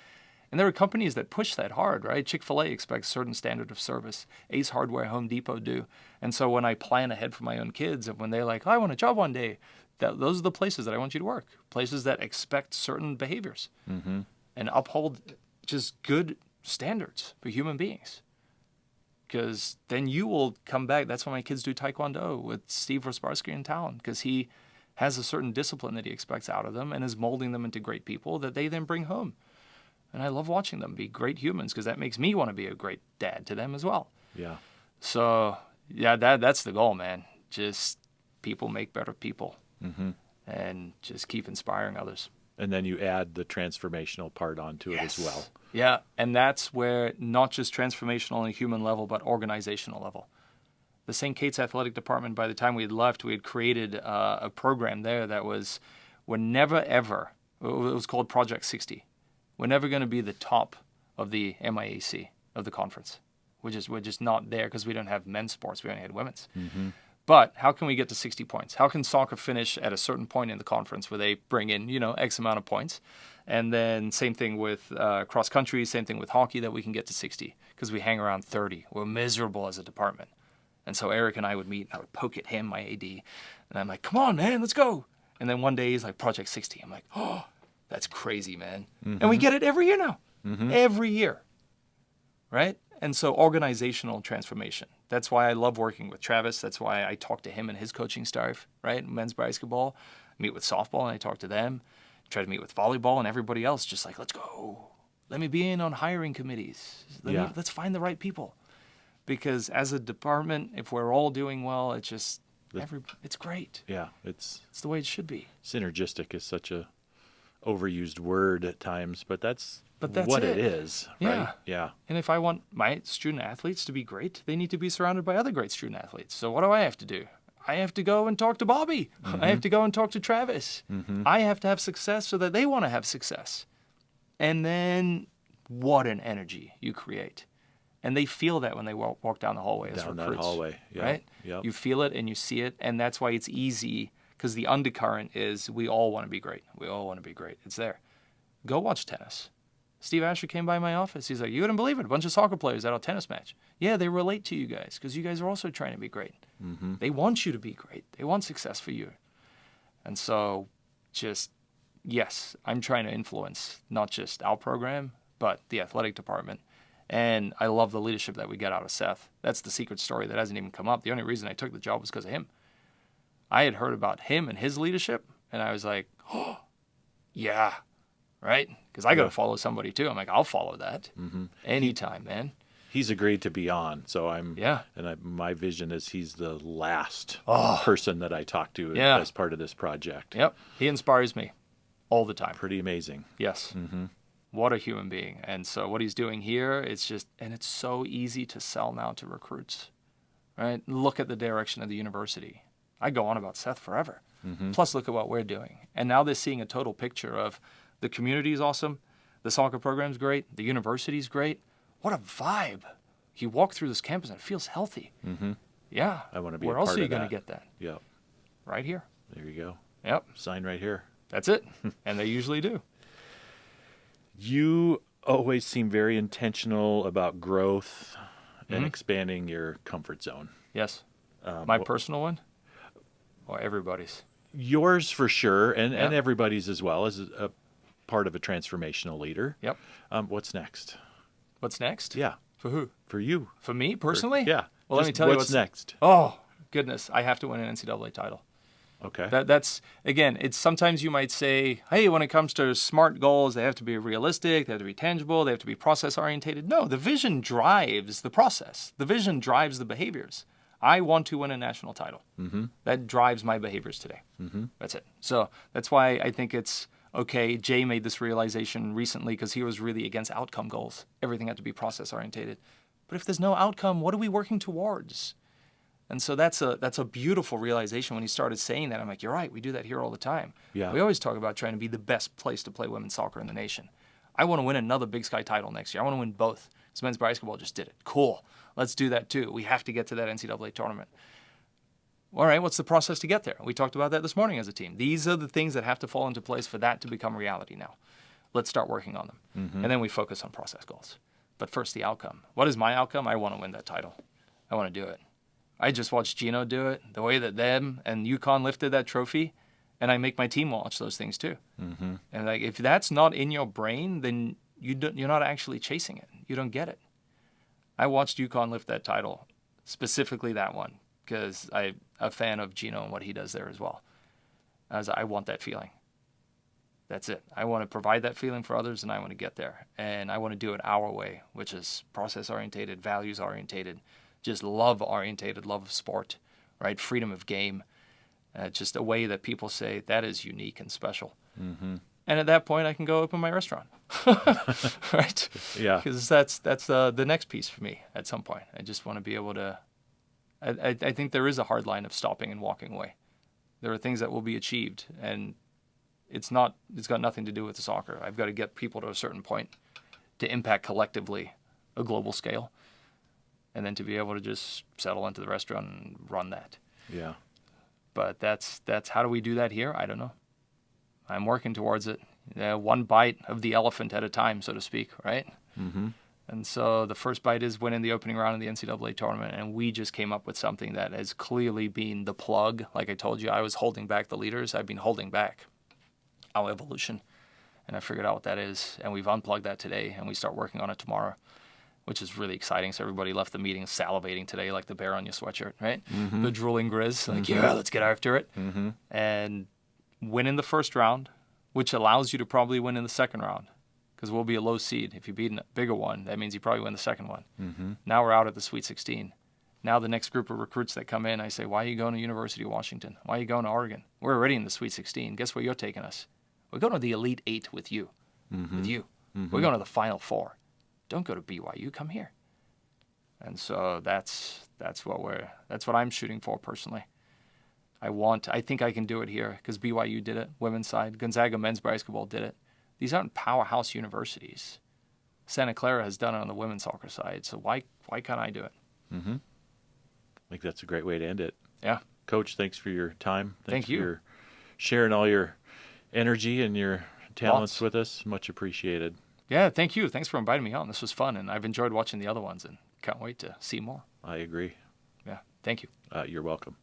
[SPEAKER 2] And there are companies that push that hard, right? Chick-fil-A expects a certain standard of service. Ace Hardware, Home Depot do. And so when I plan ahead for my own kids, and when they're like, I want a job one day, those are the places that I want you to work. Places that expect certain behaviors and uphold just good standards for human beings. Because then you will come back. That's why my kids do Taekwondo with Steve Rosbarsky in town, because he has a certain discipline that he expects out of them and is molding them into great people that they then bring home. And I love watching them be great humans because that makes me want to be a great dad to them as well.
[SPEAKER 1] Yeah.
[SPEAKER 2] So Yeah, that's the goal, man. Just people make better people, and just keep inspiring others.
[SPEAKER 1] And then you add the transformational part onto it as well.
[SPEAKER 2] Yeah, and that's where not just transformational on a human level, but organizational level. The St. Kate's athletic department, by the time we had left, we had created a program there that was, we're never ever, it was called Project 60. We're never going to be the top of the MIAC, of the conference. We're just not there because we don't have men's sports. We only had women's. But how can we get to 60 points? How can soccer finish at a certain point in the conference where they bring in, X amount of points? And then same thing with cross country, same thing with hockey, that we can get to 60 because we hang around 30. We're miserable as a department. And so Eric and I would meet, and I would poke at him, my AD, and I'm like, come on, man, let's go. And then one day he's like, Project 60. I'm like, oh, that's crazy, man. And we get it every year now. Every year. Right? And so organizational transformation. That's why I love working with Travis. That's why I talk to him and his coaching staff, right? Men's basketball. Meet with softball and I talk to them. Try to meet with volleyball and everybody else. Just like, let's go. Let me be in on hiring committees. Let's find the right people. Because as a department, if we're all doing well, it's great.
[SPEAKER 1] Yeah, it's
[SPEAKER 2] the way it should be.
[SPEAKER 1] Synergistic is such a overused word at times, but that's
[SPEAKER 2] that's
[SPEAKER 1] what
[SPEAKER 2] it.
[SPEAKER 1] it is,
[SPEAKER 2] Yeah.
[SPEAKER 1] right? Yeah.
[SPEAKER 2] And if I want my student athletes to be great, they need to be surrounded by other great student athletes. So what do I have to do? I have to go and talk to Bobby. I have to go and talk to Travis. I have to have success so that they want to have success. And then what an energy you create. And they feel that when they walk down the hallway as recruits.
[SPEAKER 1] Down that hallway, yeah.
[SPEAKER 2] Right?
[SPEAKER 1] Yep.
[SPEAKER 2] You feel it and you see it, and that's why it's easy, because the undercurrent is we all want to be great. We all want to be great. It's there. Go watch tennis. Steve Asher came by my office. He's like, you wouldn't believe it. A bunch of soccer players at a tennis match. Yeah, they relate to you guys because you guys are also trying to be great. They want you to be great. They want success for you. And so yes, I'm trying to influence not just our program, but the athletic department. And I love the leadership that we get out of Seth. That's the secret story that hasn't even come up. The only reason I took the job was because of him. I had heard about him and his leadership, and I was like, oh, yeah, right? Because I got to follow somebody too. I'm like, I'll follow that anytime, man.
[SPEAKER 1] He's agreed to be on, so my vision is he's the last person that I talk to as part of this project.
[SPEAKER 2] Yep, he inspires me all the time.
[SPEAKER 1] Pretty amazing.
[SPEAKER 2] Yes. What a human being. And so what he's doing here, it's so easy to sell now to recruits, right? Look at the direction of the university. I go on about Seth forever. Plus, look at what we're doing. And now they're seeing a total picture of the community is awesome, the soccer program's great, the university's great. What a vibe. You walk through this campus and it feels healthy. Yeah.
[SPEAKER 1] I want to be
[SPEAKER 2] Where
[SPEAKER 1] a part
[SPEAKER 2] else are you
[SPEAKER 1] of
[SPEAKER 2] going to
[SPEAKER 1] that.
[SPEAKER 2] get that?
[SPEAKER 1] Yep.
[SPEAKER 2] Right here.
[SPEAKER 1] There you go.
[SPEAKER 2] Yep.
[SPEAKER 1] Sign right here.
[SPEAKER 2] That's it. And they usually do.
[SPEAKER 1] You always seem very intentional about growth and expanding your comfort zone.
[SPEAKER 2] Yes. My personal one? Or everybody's?
[SPEAKER 1] Yours for sure, and everybody's as well, as a part of a transformational leader.
[SPEAKER 2] Yep.
[SPEAKER 1] What's next?
[SPEAKER 2] What's next?
[SPEAKER 1] Yeah.
[SPEAKER 2] For who?
[SPEAKER 1] For you.
[SPEAKER 2] For me personally?
[SPEAKER 1] Yeah.
[SPEAKER 2] Well, let me tell you
[SPEAKER 1] what's next.
[SPEAKER 2] Oh, goodness. I have to win an NCAA title.
[SPEAKER 1] Okay.
[SPEAKER 2] That's, again, it's sometimes you might say, hey, when it comes to SMART goals, they have to be realistic, they have to be tangible, they have to be process-orientated. No, the vision drives the process. The vision drives the behaviors. I want to win a national title. That drives my behaviors today. That's it. So that's why I think it's okay. Jay made this realization recently because he was really against outcome goals. Everything had to be process-orientated. But if there's no outcome, what are we working towards? And so that's a beautiful realization when he started saying that. I'm like, you're right. We do that here all the time.
[SPEAKER 1] Yeah.
[SPEAKER 2] We always talk about trying to be the best place to play women's soccer in the nation. I want to win another Big Sky title next year. I want to win both. Because men's basketball just did it. Cool. Let's do that too. We have to get to that NCAA tournament. All right, what's the process to get there? We talked about that this morning as a team. These are the things that have to fall into place for that to become reality now. Let's start working on them. And then we focus on process goals. But first, the outcome. What is my outcome? I want to win that title. I want to do it. I just watched Gino do it, the way that them and UConn lifted that trophy, and I make my team watch those things too. And like, if that's not in your brain, then you're not actually chasing it. You don't get it. I watched UConn lift that title, specifically that one, because I'm a fan of Gino and what he does there as well. I want that feeling. That's it. I want to provide that feeling for others, and I want to get there. And I want to do it our way, which is process-orientated, values-orientated, just love-orientated, love of sport, right? Freedom of game. Just a way that people say that is unique and special.
[SPEAKER 1] Mm-hmm.
[SPEAKER 2] And at that point, I can go open my restaurant, right?
[SPEAKER 1] Yeah.
[SPEAKER 2] Because that's the next piece for me at some point. I just want to be able to. I think there is a hard line of stopping and walking away. There are things that will be achieved, and it's got nothing to do with the soccer. I've got to get people to a certain point to impact collectively a global scale, and then to be able to just settle into the restaurant and run that.
[SPEAKER 1] Yeah.
[SPEAKER 2] But that's how do we do that here? I don't know. I'm working towards it. One bite of the elephant at a time, so to speak, right?
[SPEAKER 1] Mm-hmm.
[SPEAKER 2] And so the first bite is winning the opening round of the NCAA tournament, and we just came up with something that has clearly been the plug. Like I told you, I was holding back the leaders. I've been holding back our evolution, and I figured out what that is, and we've unplugged that today, and we start working on it tomorrow, which is really exciting. So everybody left the meeting salivating today like the bear on your sweatshirt, right?
[SPEAKER 1] Mm-hmm.
[SPEAKER 2] The drooling Grizz, like, yeah, let's get after it.
[SPEAKER 1] Mm-hmm.
[SPEAKER 2] And win in the first round, which allows you to probably win in the second round, because we'll be a low seed. If you beat a bigger one, that means you probably win the second one.
[SPEAKER 1] Mm-hmm.
[SPEAKER 2] Now we're out at the Sweet 16. Now the next group of recruits that come in, I say, why are you going to University of Washington? Why are you going to Oregon? We're already in the Sweet 16. Guess where you're taking us? We're going to the Elite 8 with you.
[SPEAKER 1] Mm-hmm.
[SPEAKER 2] With you.
[SPEAKER 1] Mm-hmm.
[SPEAKER 2] We're going to the Final Four. Don't go to BYU. Come here. And so that's what I'm shooting for personally. I think I can do it here because BYU did it, women's side. Gonzaga men's basketball did it. These aren't powerhouse universities. Santa Clara has done it on the women's soccer side, so why can't I do it?
[SPEAKER 1] Mm-hmm. I think that's a great way to end it.
[SPEAKER 2] Yeah.
[SPEAKER 1] Coach, thanks for your time.
[SPEAKER 2] Thank you.
[SPEAKER 1] For sharing all your energy and your talents
[SPEAKER 2] Lots.
[SPEAKER 1] with us. Much appreciated.
[SPEAKER 2] Yeah, thank you. Thanks for inviting me on. This was fun, and I've enjoyed watching the other ones and can't wait to see more.
[SPEAKER 1] I agree.
[SPEAKER 2] Yeah, thank you.
[SPEAKER 1] You're welcome.